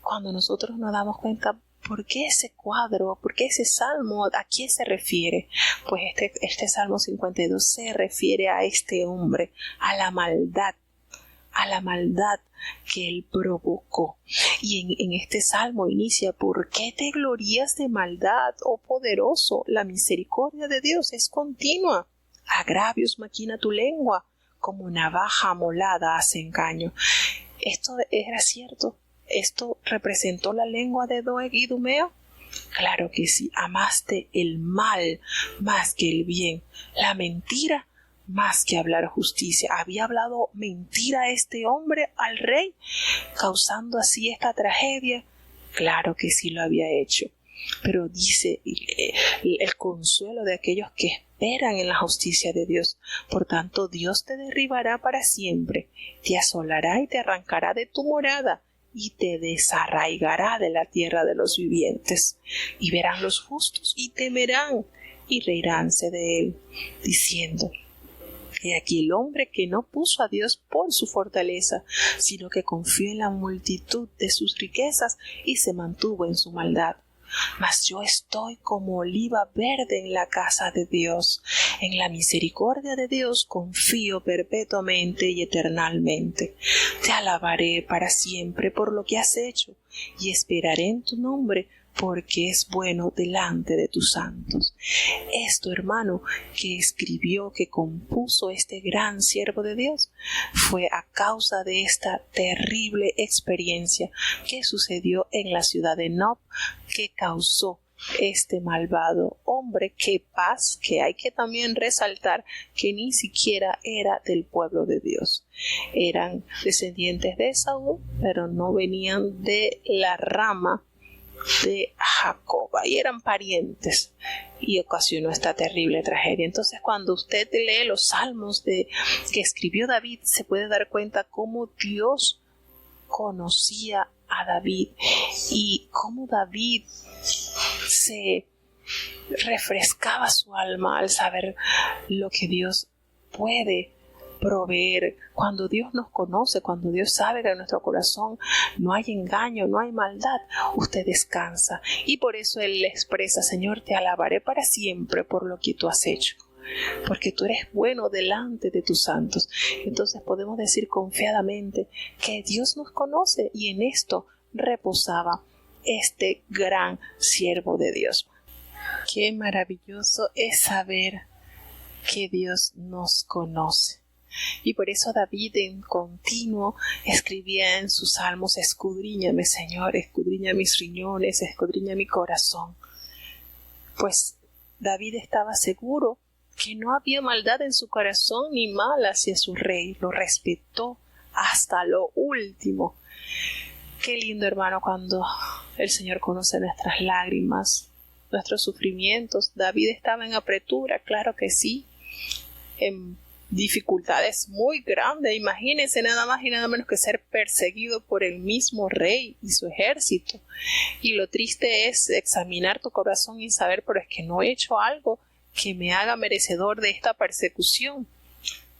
Speaker 1: Cuando nosotros nos damos cuenta, ¿por qué ese cuadro? ¿Por qué ese salmo? ¿A quién se refiere? Pues este Salmo 52 se refiere a este hombre, a la maldad que él provocó. Y en este salmo inicia: ¿por qué te glorías de maldad, oh poderoso? La misericordia de Dios es continua. Agravios maquina tu lengua, como navaja amolada hace engaño. Esto era cierto. ¿Esto representó la lengua de Doeg y Idumeo? Claro que sí. Amaste el mal más que el bien, la mentira más que hablar justicia. ¿Había hablado mentira este hombre al rey, causando así esta tragedia? Claro que sí lo había hecho. Pero dice el consuelo de aquellos que esperan en la justicia de Dios: por tanto, Dios te derribará para siempre, te asolará y te arrancará de tu morada, y te desarraigará de la tierra de los vivientes. Y verán los justos y temerán y reiránse de él, diciendo: he aquí el hombre que no puso a Dios por su fortaleza, sino que confió en la multitud de sus riquezas y se mantuvo en su maldad. Mas yo estoy como oliva verde en la casa de Dios. En la misericordia de Dios confío perpetuamente y eternalmente. Te alabaré para siempre por lo que has hecho, y esperaré en tu nombre, porque es bueno delante de tus santos. Esto, hermano, que escribió, que compuso este gran siervo de Dios, fue a causa de esta terrible experiencia que sucedió en la ciudad de Nob, que causó este malvado hombre, que hay que también resaltar que ni siquiera era del pueblo de Dios. Eran descendientes de Esaú, pero no venían de la rama de Jacoba y eran parientes, y ocasionó esta terrible tragedia. Entonces, cuando usted lee los salmos que escribió David, se puede dar cuenta cómo Dios conocía a David y cómo David se refrescaba su alma al saber lo que Dios puede proveer. Cuando Dios nos conoce, cuando Dios sabe que en nuestro corazón no hay engaño, no hay maldad, usted descansa, y por eso Él le expresa: Señor, te alabaré para siempre por lo que tú has hecho, porque tú eres bueno delante de tus santos. Entonces podemos decir confiadamente que Dios nos conoce, y en esto reposaba este gran siervo de Dios. Qué maravilloso es saber que Dios nos conoce. Y por eso David en continuo escribía en sus salmos: escudriñame, Señor, escudriña mis riñones, escudriña mi corazón. Pues David estaba seguro que no había maldad en su corazón ni mal hacia su rey. Lo respetó hasta lo último. Qué lindo, hermano, cuando el Señor conoce nuestras lágrimas, nuestros sufrimientos. David estaba en apretura, claro que sí, en dificultades muy grandes. Imagínense nada más y nada menos que ser perseguido por el mismo rey y su ejército. Y lo triste es examinar tu corazón y saber: pero es que no he hecho algo que me haga merecedor de esta persecución.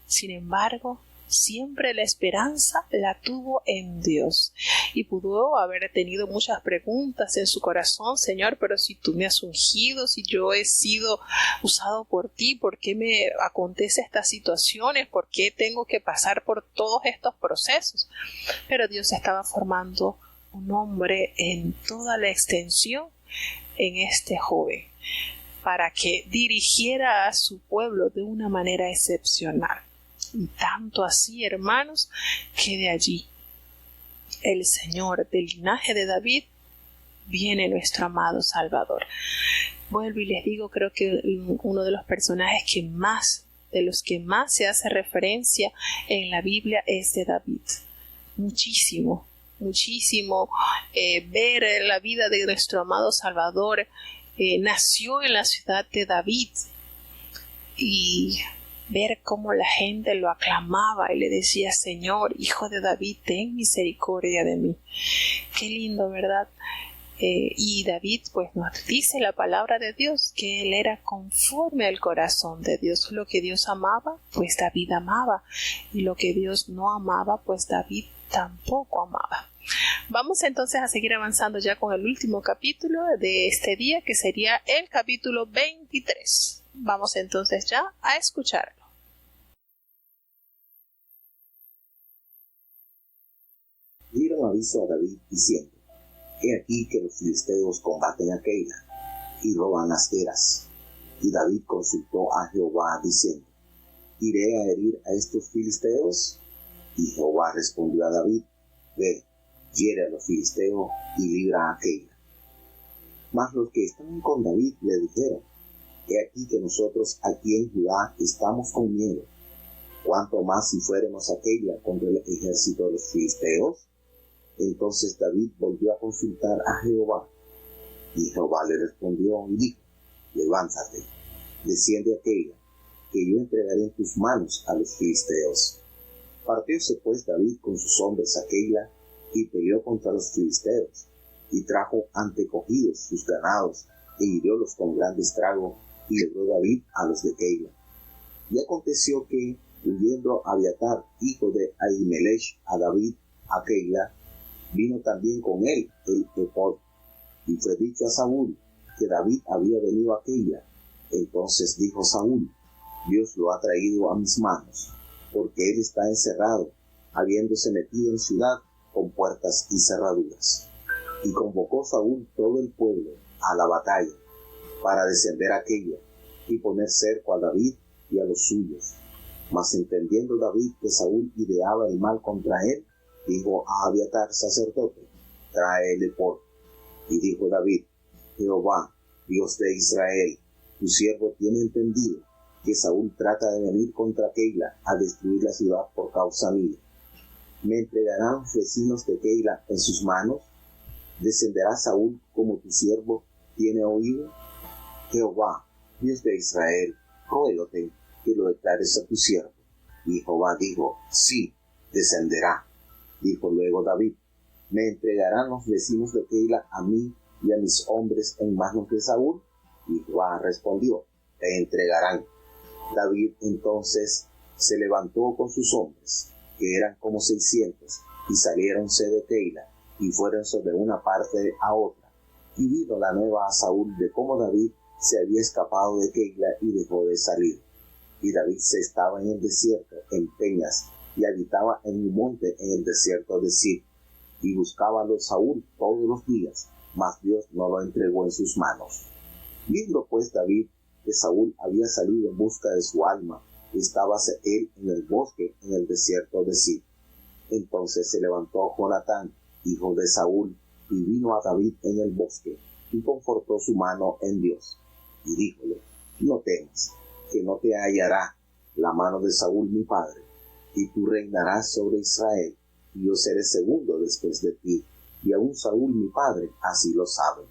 Speaker 1: Sin embargo, siempre la esperanza la tuvo en Dios, y pudo haber tenido muchas preguntas en su corazón: Señor, pero si tú me has ungido, si yo he sido usado por ti, ¿por qué me acontece estas situaciones? ¿Por qué tengo que pasar por todos estos procesos? Pero Dios estaba formando un hombre en toda la extensión en este joven, para que dirigiera a su pueblo de una manera excepcional. Y tanto así, hermanos, que de allí el Señor, del linaje de David, viene nuestro amado Salvador. Vuelvo y les digo, creo que uno de los personajes de los que más se hace referencia en la Biblia es de David. Muchísimo ver la vida de nuestro amado Salvador. Nació en la ciudad de David, y ver cómo la gente lo aclamaba y le decía: Señor, hijo de David, ten misericordia de mí. Qué lindo, ¿verdad? Y David pues nos dice la palabra de Dios que él era conforme al corazón de Dios. Lo que Dios amaba, pues David amaba, y lo que Dios no amaba, pues David tampoco amaba. Vamos entonces a seguir avanzando ya con el último capítulo de este día, que sería el capítulo 23. Vamos entonces ya a escucharlo.
Speaker 2: Dieron aviso a David diciendo: He aquí que los filisteos combaten a Keila y roban las eras. Y David consultó a Jehová diciendo: ¿Iré a herir a estos filisteos? Y Jehová respondió a David: Ve, hiere a los filisteos y libra a Keila. Mas los que estaban con David le dijeron: He aquí que nosotros aquí en Judá estamos con miedo. ¿Cuánto más si fuéramos a Keila contra el ejército de los filisteos? Entonces David volvió a consultar a Jehová, y Jehová le respondió y dijo: Levántate, desciende a Keila, que yo entregaré en tus manos a los filisteos. Partióse pues David con sus hombres a Keila, y peleó contra los filisteos, y trajo antecogidos sus ganados, e hiriólos con gran estrago, y libró David a los de Keila. Y aconteció que, huyendo Abiatar, hijo de Ahimelech, a David a Keila, vino también con él el ephod. Y fue dicho a Saúl que David había venido a Keila. Entonces dijo Saúl: Dios lo ha traído a mis manos, porque él está encerrado, habiéndose metido en ciudad con puertas y cerraduras. Y convocó Saúl todo el pueblo a la batalla para descender a Keila y poner cerco a David y a los suyos. Mas entendiendo David que Saúl ideaba el mal contra él, dijo a Abiatar sacerdote: trae el ephod. Y dijo David: Jehová, Dios de Israel, tu siervo tiene entendido que Saúl trata de venir contra Keila a destruir la ciudad por causa mía. ¿Me entregarán los vecinos de Keila en sus manos? ¿Descenderá Saúl como tu siervo tiene oído? Jehová, Dios de Israel, ruégote que lo declares a tu siervo. Y Jehová dijo: sí, descenderá. Dijo luego David: ¿me entregarán los vecinos de Keila a mí y a mis hombres en manos de Saúl? Y Jehová respondió: te entregarán. David entonces se levantó con sus hombres, que eran como 600, y saliéronse de Keila, y fuéronse de una parte a otra. Y vino la nueva a Saúl de cómo David se había escapado de Keila y dejó de salir. Y David se estaba en el desierto, en peñas, y habitaba en un monte en el desierto de Zif. Y buscábalo Saúl todos los días, mas Dios no lo entregó en sus manos. Viendo pues David que Saúl había salido en busca de su alma, y estábase él en el bosque en el desierto de Zif. Entonces se levantó Jonatán, hijo de Saúl, y vino a David en el bosque, y confortó su mano en Dios. Y díjole: no temas, que no te hallará la mano de Saúl mi padre, y tú reinarás sobre Israel, y yo seré segundo después de ti, y aún Saúl mi padre así lo sabe.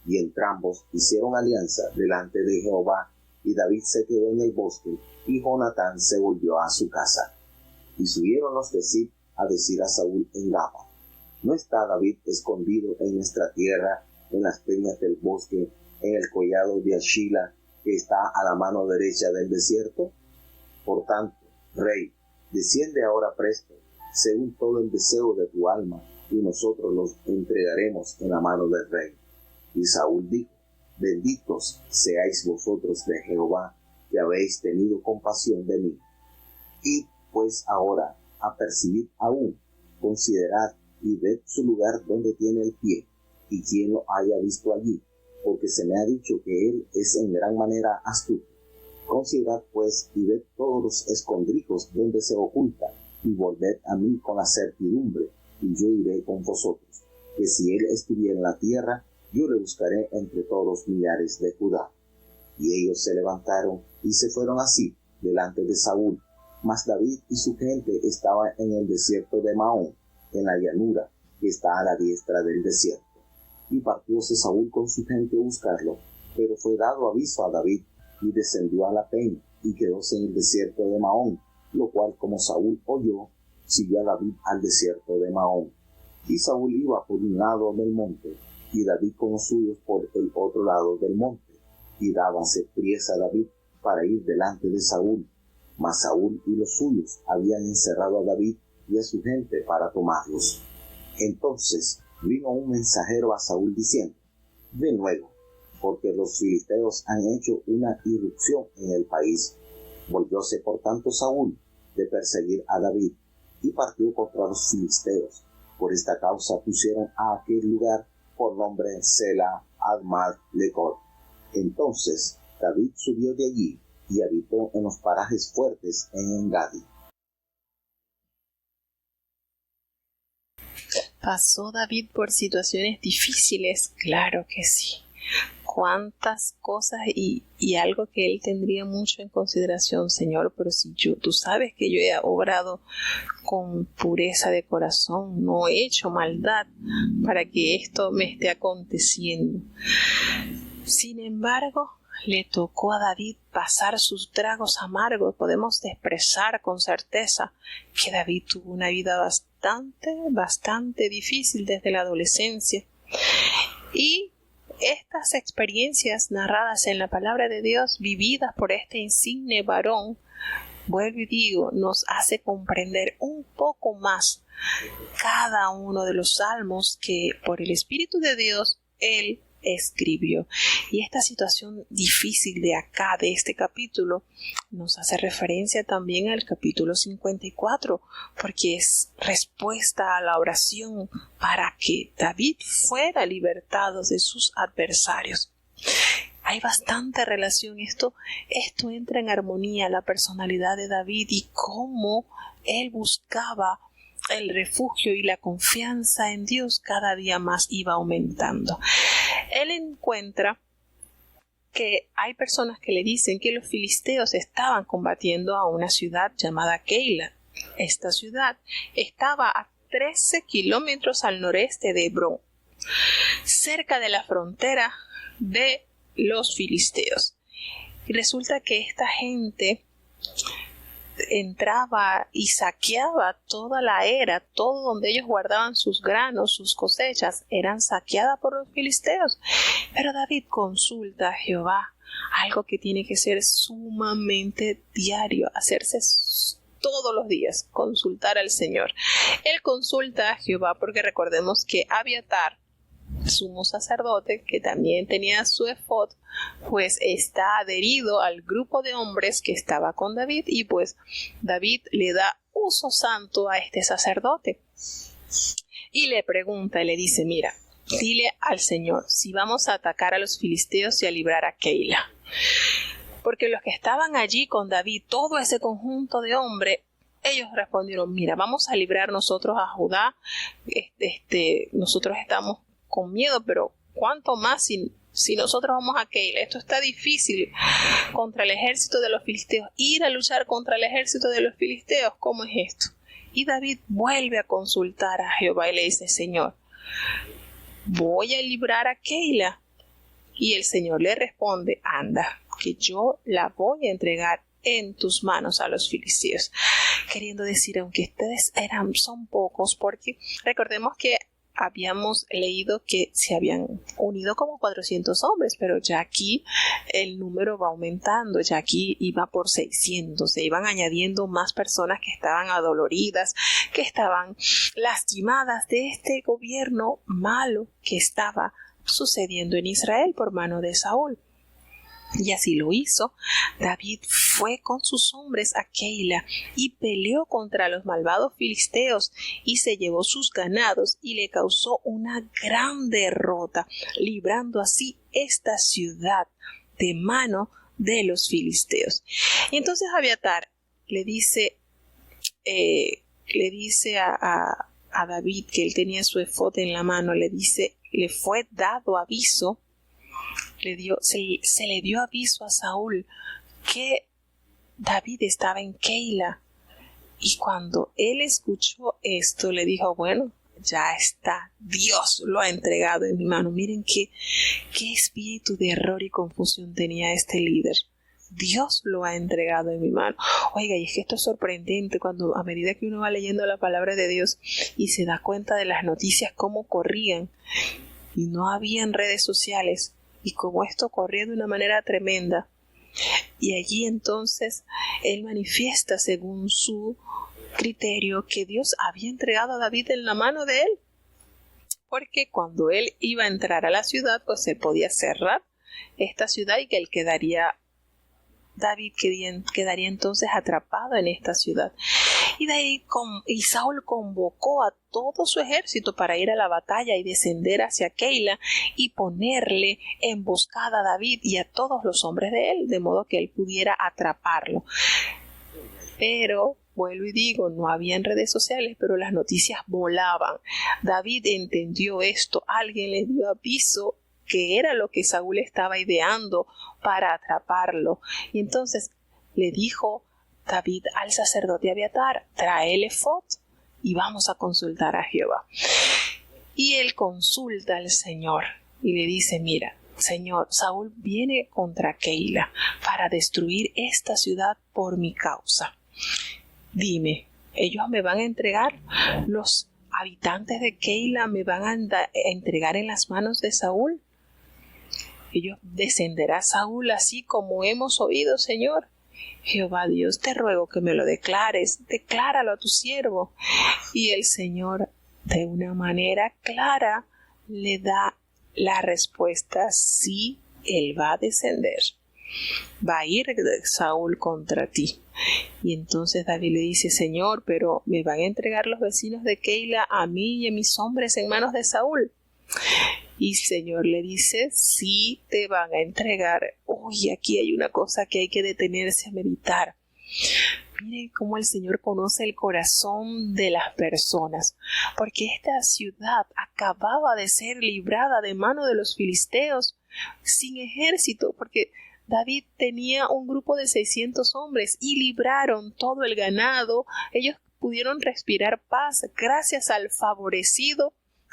Speaker 2: Y entrambos hicieron alianza delante de Jehová, y David se quedó en el bosque, y Jonatán se volvió a su casa. Y subieron los de Zif a decir a Saúl en Gaba: ¿no está David escondido en nuestra tierra, en las peñas del bosque, en el collado de Ashila, que está a la mano derecha del desierto? Por tanto, rey, desciende ahora presto, según todo el deseo de tu alma, y nosotros los entregaremos en la mano del rey. Y Saúl dijo: benditos seáis vosotros de Jehová, que habéis tenido compasión de mí. Id pues ahora a percibir aún, considerad y ved su lugar donde tiene el pie, y quien lo haya visto allí, porque se me ha dicho que él es en gran manera astuto. Considerad pues y ved todos los escondrijos donde se oculta, y volved a mí con la certidumbre, y yo iré con vosotros, que si él estuviera en la tierra, yo le buscaré entre todos los millares de Judá. Y ellos se levantaron y se fueron así delante de Saúl. Mas David y su gente estaban en el desierto de Maón, en la llanura que está a la diestra del desierto. Y partióse Saúl con su gente a buscarlo, pero fue dado aviso a David, y descendió a la peña, y quedóse en el desierto de Maón, lo cual, como Saúl oyó, siguió a David al desierto de Maón. Y Saúl iba por un lado del monte, y David con los suyos por el otro lado del monte, y dábase priesa a David para ir delante de Saúl. Mas Saúl y los suyos habían encerrado a David y a su gente para tomarlos. Entonces vino un mensajero a Saúl diciendo: ven luego, porque los filisteos han hecho una irrupción en el país. Volvióse por tanto Saúl de perseguir a David, y partió contra los filisteos. Por esta causa pusieron a aquel lugar por nombre Sela Admad Lecor. Entonces David subió de allí y habitó en los parajes fuertes en Engadi.
Speaker 1: ¿Pasó David por situaciones difíciles? Claro que sí. Cuántas cosas y algo que él tendría mucho en consideración: Señor, pero si tú sabes que yo he obrado con pureza de corazón, no he hecho maldad para que esto me esté aconteciendo. Sin embargo, le tocó a David pasar sus tragos amargos. Podemos expresar con certeza que David tuvo una vida bastante difícil desde la adolescencia. Y estas experiencias narradas en la palabra de Dios, vividas por este insigne varón, vuelvo y digo, nos hace comprender un poco más cada uno de los salmos que por el Espíritu de Dios Él escribió. Y esta situación difícil de acá, de este capítulo, nos hace referencia también al capítulo 54, porque es respuesta a la oración para que David fuera libertado de sus adversarios. Hay bastante relación. Esto entra en armonía, la personalidad de David y cómo él buscaba el refugio y la confianza en Dios cada día más iba aumentando. Él encuentra que hay personas que le dicen que los filisteos estaban combatiendo a una ciudad llamada Keila. Esta ciudad estaba a 13 kilómetros al noreste de Hebrón, cerca de la frontera de los filisteos. Y resulta que esta gente entraba y saqueaba toda la era, todo donde ellos guardaban sus granos, sus cosechas, eran saqueadas por los filisteos. Pero David consulta a Jehová, algo que tiene que ser sumamente diario, hacerse todos los días, consultar al Señor. Él consulta a Jehová porque recordemos que Abiatar, sumo sacerdote, que también tenía su efod, pues está adherido al grupo de hombres que estaba con David, y pues David le da uso santo a este sacerdote y le pregunta y le dice: mira, dile al Señor si vamos a atacar a los filisteos y a librar a Keila. Porque los que estaban allí con David, todo ese conjunto de hombres, ellos respondieron: mira, vamos a librar nosotros a Judá, nosotros estamos con miedo, pero ¿cuánto más si nosotros vamos a Keila? Esto está difícil contra el ejército de los filisteos. Ir a luchar contra el ejército de los filisteos, ¿cómo es esto? Y David vuelve a consultar a Jehová y le dice: Señor, ¿voy a librar a Keila? Y el Señor le responde: anda, que yo la voy a entregar en tus manos a los filisteos. Queriendo decir, aunque ustedes son pocos, porque recordemos que habíamos leído que se habían unido como 400 hombres, pero ya aquí el número va aumentando, ya aquí iba por 600, se iban añadiendo más personas que estaban adoloridas, que estaban lastimadas de este gobierno malo que estaba sucediendo en Israel por mano de Saúl. Y así lo hizo. David fue con sus hombres a Keila y peleó contra los malvados filisteos y se llevó sus ganados y le causó una gran derrota, librando así esta ciudad de mano de los filisteos. Y entonces Abiatar le dice a David, que él tenía su efod en la mano, le fue dado aviso, se le dio aviso a Saúl que David estaba en Keila. Y cuando él escuchó esto, le dijo: bueno, ya está, Dios lo ha entregado en mi mano. Miren qué espíritu de error y confusión tenía este líder. Dios lo ha entregado en mi mano. Oiga, y es que esto es sorprendente cuando a medida que uno va leyendo la palabra de Dios y se da cuenta de las noticias cómo corrían, y no habían redes sociales, y como esto corría de una manera tremenda. Y allí entonces él manifiesta según su criterio que Dios había entregado a David en la mano de él, porque cuando él iba a entrar a la ciudad, pues él podía cerrar esta ciudad y que él David quedaría entonces atrapado en esta ciudad. Y de ahí Saúl convocó a todo su ejército para ir a la batalla y descender hacia Keila y ponerle emboscada a David y a todos los hombres de él, de modo que él pudiera atraparlo. Pero, vuelvo y digo, no habían redes sociales, pero las noticias volaban. David entendió esto, alguien le dio aviso que era lo que Saúl estaba ideando para atraparlo. Y entonces le dijo David al sacerdote Abiatar: trae el efod y vamos a consultar a Jehová. Y él consulta al Señor y le dice: mira, Señor, Saúl viene contra Keila para destruir esta ciudad por mi causa. Dime, ¿ellos me van a entregar? ¿Los habitantes de Keila me van a entregar en las manos de Saúl? ¿Ellos descenderá Saúl así como hemos oído, Señor? Jehová Dios, te ruego que me lo declares, decláralo a tu siervo. Y el Señor, de una manera clara, le da La respuesta: sí, él va a descender. Va a ir Saúl contra ti. Y entonces David le dice: Señor, pero ¿me van a entregar los vecinos de Keila a mí y a mis hombres en manos de Saúl? Y el Señor le dice: sí, te van a entregar. Uy, aquí hay una cosa que hay que detenerse a meditar. Miren cómo el Señor conoce el corazón de las personas, porque esta ciudad acababa de ser librada de mano de los filisteos sin ejército, porque David tenía un grupo de 600 hombres y libraron todo el ganado. Ellos pudieron respirar paz gracias al favorecido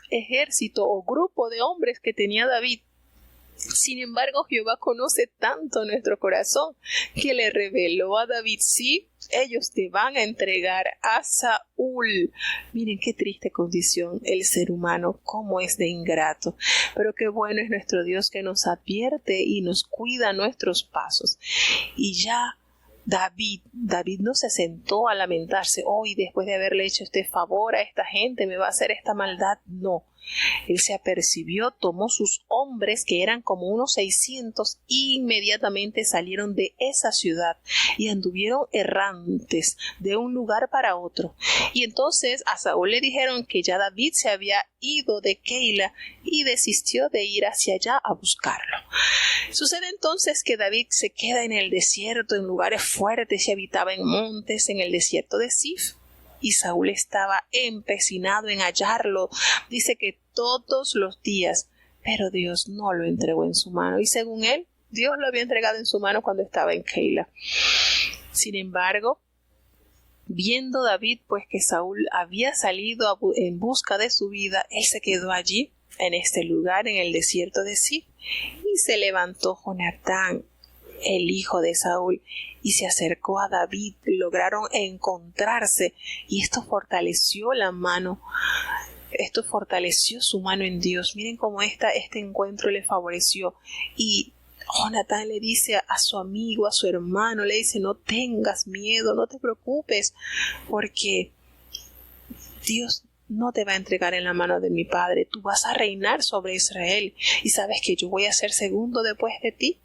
Speaker 1: ejército o grupo de hombres que tenía David. Sin embargo, Jehová conoce tanto nuestro corazón que le reveló a David: sí, ellos te van a entregar a Saúl. Miren qué triste condición el ser humano, cómo es de ingrato. Pero qué bueno es nuestro Dios, que nos advierte y nos cuida nuestros pasos. Y ya David no se sentó a lamentarse: hoy, después de haberle hecho este favor a esta gente, me va a hacer esta maldad. No. Él se apercibió, tomó sus hombres, que eran como unos 600, e inmediatamente salieron de esa ciudad y anduvieron errantes de un lugar para otro. Y entonces a Saúl le dijeron que ya David se había ido de Keila y desistió de ir hacia allá a buscarlo. Sucede entonces que David se queda en el desierto, en lugares fuertes, y habitaba en montes, en el desierto de Zif. Y Saúl estaba empecinado en hallarlo, dice que todos los días, pero Dios no lo entregó en su mano. Y según él, Dios lo había entregado en su mano cuando estaba en Keila. Sin embargo, viendo David pues que Saúl había salido en busca de su vida, él se quedó allí, en este lugar, en el desierto de Zif. Y se levantó Jonatán, el hijo de Saúl, y se acercó a David. Lograron encontrarse, y esto fortaleció su mano en Dios. Miren cómo este encuentro le favoreció. Y Jonatán le dice a su amigo, a su hermano, le dice: no tengas miedo, no te preocupes, porque Dios no te va a entregar en la mano de mi padre. Tú vas a reinar sobre Israel, y sabes que yo voy a ser segundo después de ti.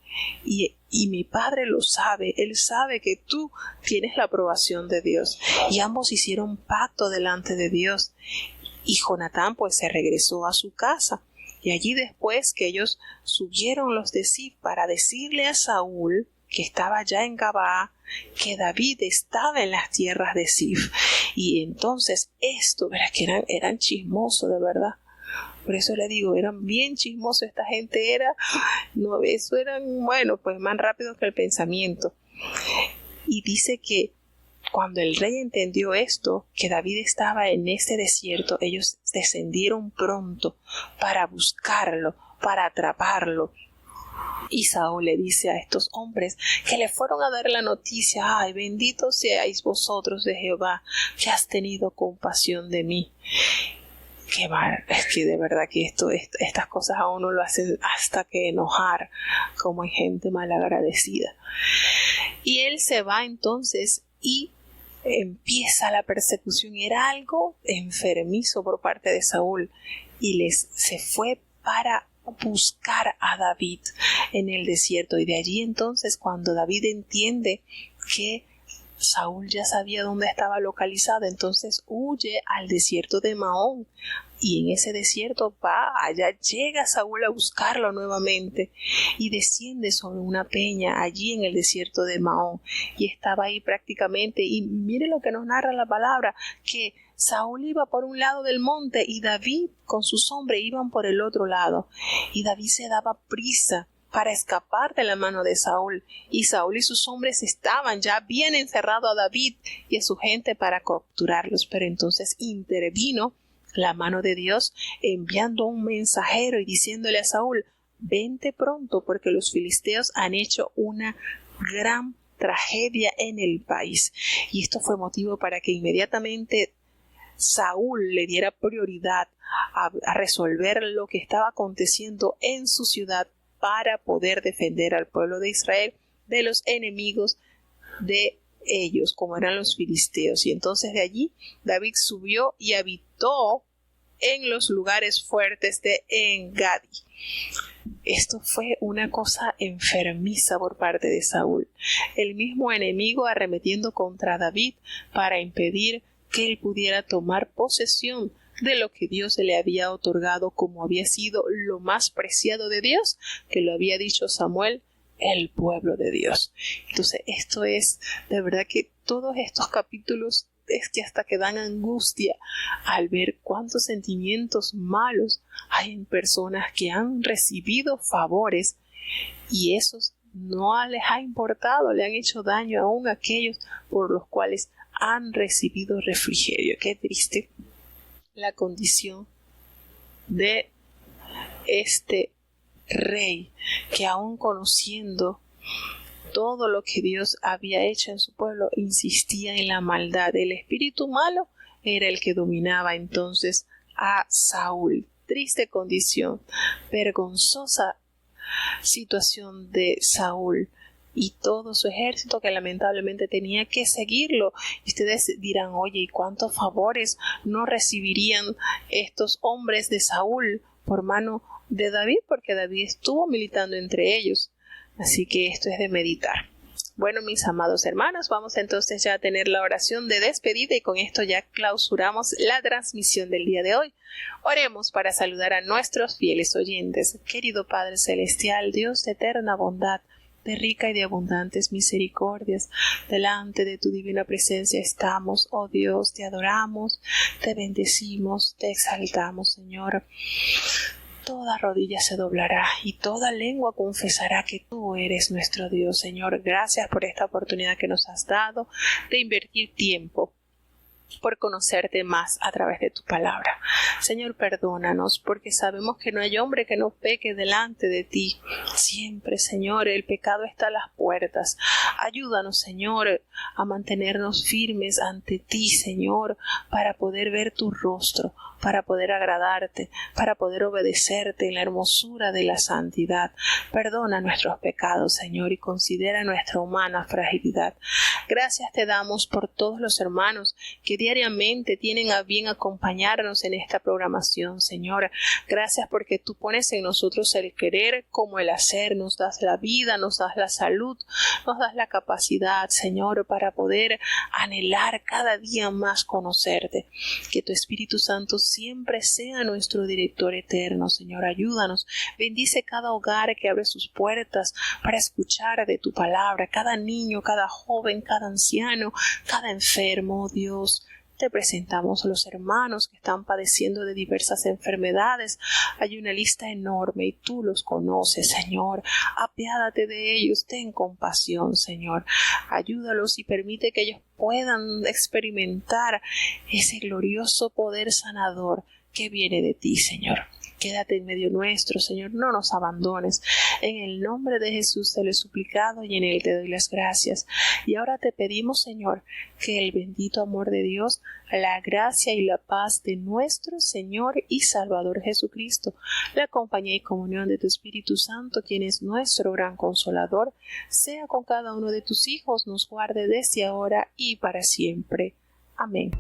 Speaker 1: Y mi padre lo sabe, él sabe que tú tienes la aprobación de Dios. Y ambos hicieron pacto delante de Dios. Y Jonatán pues se regresó a su casa. Y allí, después que ellos subieron los de Zif para decirle a Saúl, que estaba ya en Gabaa, que David estaba en las tierras de Zif. Y entonces esto, verás que eran chismosos de verdad. Por eso le digo, eran bien chismosos. Esta gente eran, bueno, pues más rápidos que el pensamiento. Y dice que cuando el rey entendió esto, que David estaba en ese desierto, ellos descendieron pronto para buscarlo, para atraparlo. Y Saúl le dice a estos hombres que le fueron a dar la noticia: ay, benditos seáis vosotros de Jehová, que has tenido compasión de mí. Qué mal, es que de verdad que estas cosas a uno lo hacen hasta que enojar, como hay gente malagradecida. Y él se va entonces y empieza la persecución. Era algo enfermizo por parte de Saúl, y se fue para buscar a David en el desierto. Y de allí entonces, cuando David entiende que Saúl ya sabía dónde estaba localizado, entonces huye al desierto de Maón, y en ese desierto allá llega Saúl a buscarlo nuevamente, y desciende sobre una peña allí en el desierto de Maón, y estaba ahí prácticamente. Y mire lo que nos narra la palabra, que Saúl iba por un lado del monte y David con sus hombres iban por el otro lado, y David se daba prisa para escapar de la mano de Saúl, y Saúl y sus hombres estaban ya bien encerrados a David y a su gente para capturarlos. Pero entonces intervino la mano de Dios, enviando un mensajero y diciéndole a Saúl: vente pronto, porque los filisteos han hecho una gran tragedia en el país. Y esto fue motivo para que inmediatamente Saúl le diera prioridad a resolver lo que estaba aconteciendo en su ciudad, para poder defender al pueblo de Israel de los enemigos de ellos, como eran los filisteos. Y entonces de allí David subió y habitó en los lugares fuertes de En-Gadi. Esto fue una cosa enfermiza por parte de Saúl, el mismo enemigo arremetiendo contra David para impedir que él pudiera tomar posesión de lo que Dios le había otorgado como había sido lo más preciado de Dios, que lo había dicho Samuel, el pueblo de Dios. Entonces esto es de verdad que todos estos capítulos es que hasta que dan angustia al ver cuántos sentimientos malos hay en personas que han recibido favores y esos no les ha importado, le han hecho daño aún a aquellos por los cuales han recibido refrigerio. Qué triste la condición de este rey que aún conociendo todo lo que Dios había hecho en su pueblo, insistía en la maldad. El espíritu malo era el que dominaba entonces a Saúl. Triste condición, vergonzosa situación de Saúl y todo su ejército que lamentablemente tenía que seguirlo. Y ustedes dirán, oye, ¿y cuántos favores no recibirían estos hombres de Saúl por mano de David? Porque David estuvo militando entre ellos. Así que esto es de meditar. Bueno, mis amados hermanos, vamos entonces ya a tener la oración de despedida y con esto ya clausuramos la transmisión del día de hoy. Oremos para saludar a nuestros fieles oyentes. Querido Padre Celestial, Dios de eterna bondad, de rica y de abundantes misericordias, delante de tu divina presencia estamos, oh Dios, te adoramos, te bendecimos, te exaltamos, Señor. Toda rodilla se doblará y toda lengua confesará que tú eres nuestro Dios. Señor, gracias por esta oportunidad que nos has dado de invertir tiempo por conocerte más a través de tu palabra. Señor, perdónanos porque sabemos que no hay hombre que no peque delante de ti. Siempre, Señor, el pecado está a las puertas. Ayúdanos, Señor, a mantenernos firmes ante ti, Señor, para poder ver tu rostro, para poder agradarte, para poder obedecerte en la hermosura de la santidad. Perdona nuestros pecados, Señor, y considera nuestra humana fragilidad. Gracias te damos por todos los hermanos que diariamente tienen a bien acompañarnos en esta programación, Señor. Gracias porque tú pones en nosotros el querer como el hacer, nos das la vida, nos das la salud, nos das la capacidad, Señor, para poder anhelar cada día más conocerte. Que tu Espíritu Santo siempre sea nuestro director eterno, Señor. Ayúdanos, bendice cada hogar que abre sus puertas para escuchar de tu palabra, cada niño, cada joven, cada anciano, cada enfermo, oh Dios. Te presentamos a los hermanos que están padeciendo de diversas enfermedades. Hay una lista enorme y tú los conoces, Señor. Apiádate de ellos, ten compasión, Señor. Ayúdalos y permite que ellos puedan experimentar ese glorioso poder sanador que viene de ti, Señor. Quédate en medio nuestro, Señor, no nos abandones. En el nombre de Jesús te lo he suplicado y en él te doy las gracias. Y ahora te pedimos, Señor, que el bendito amor de Dios, la gracia y la paz de nuestro Señor y Salvador Jesucristo, la compañía y comunión de tu Espíritu Santo, quien es nuestro gran consolador, sea con cada uno de tus hijos, nos guarde desde ahora y para siempre. Amén.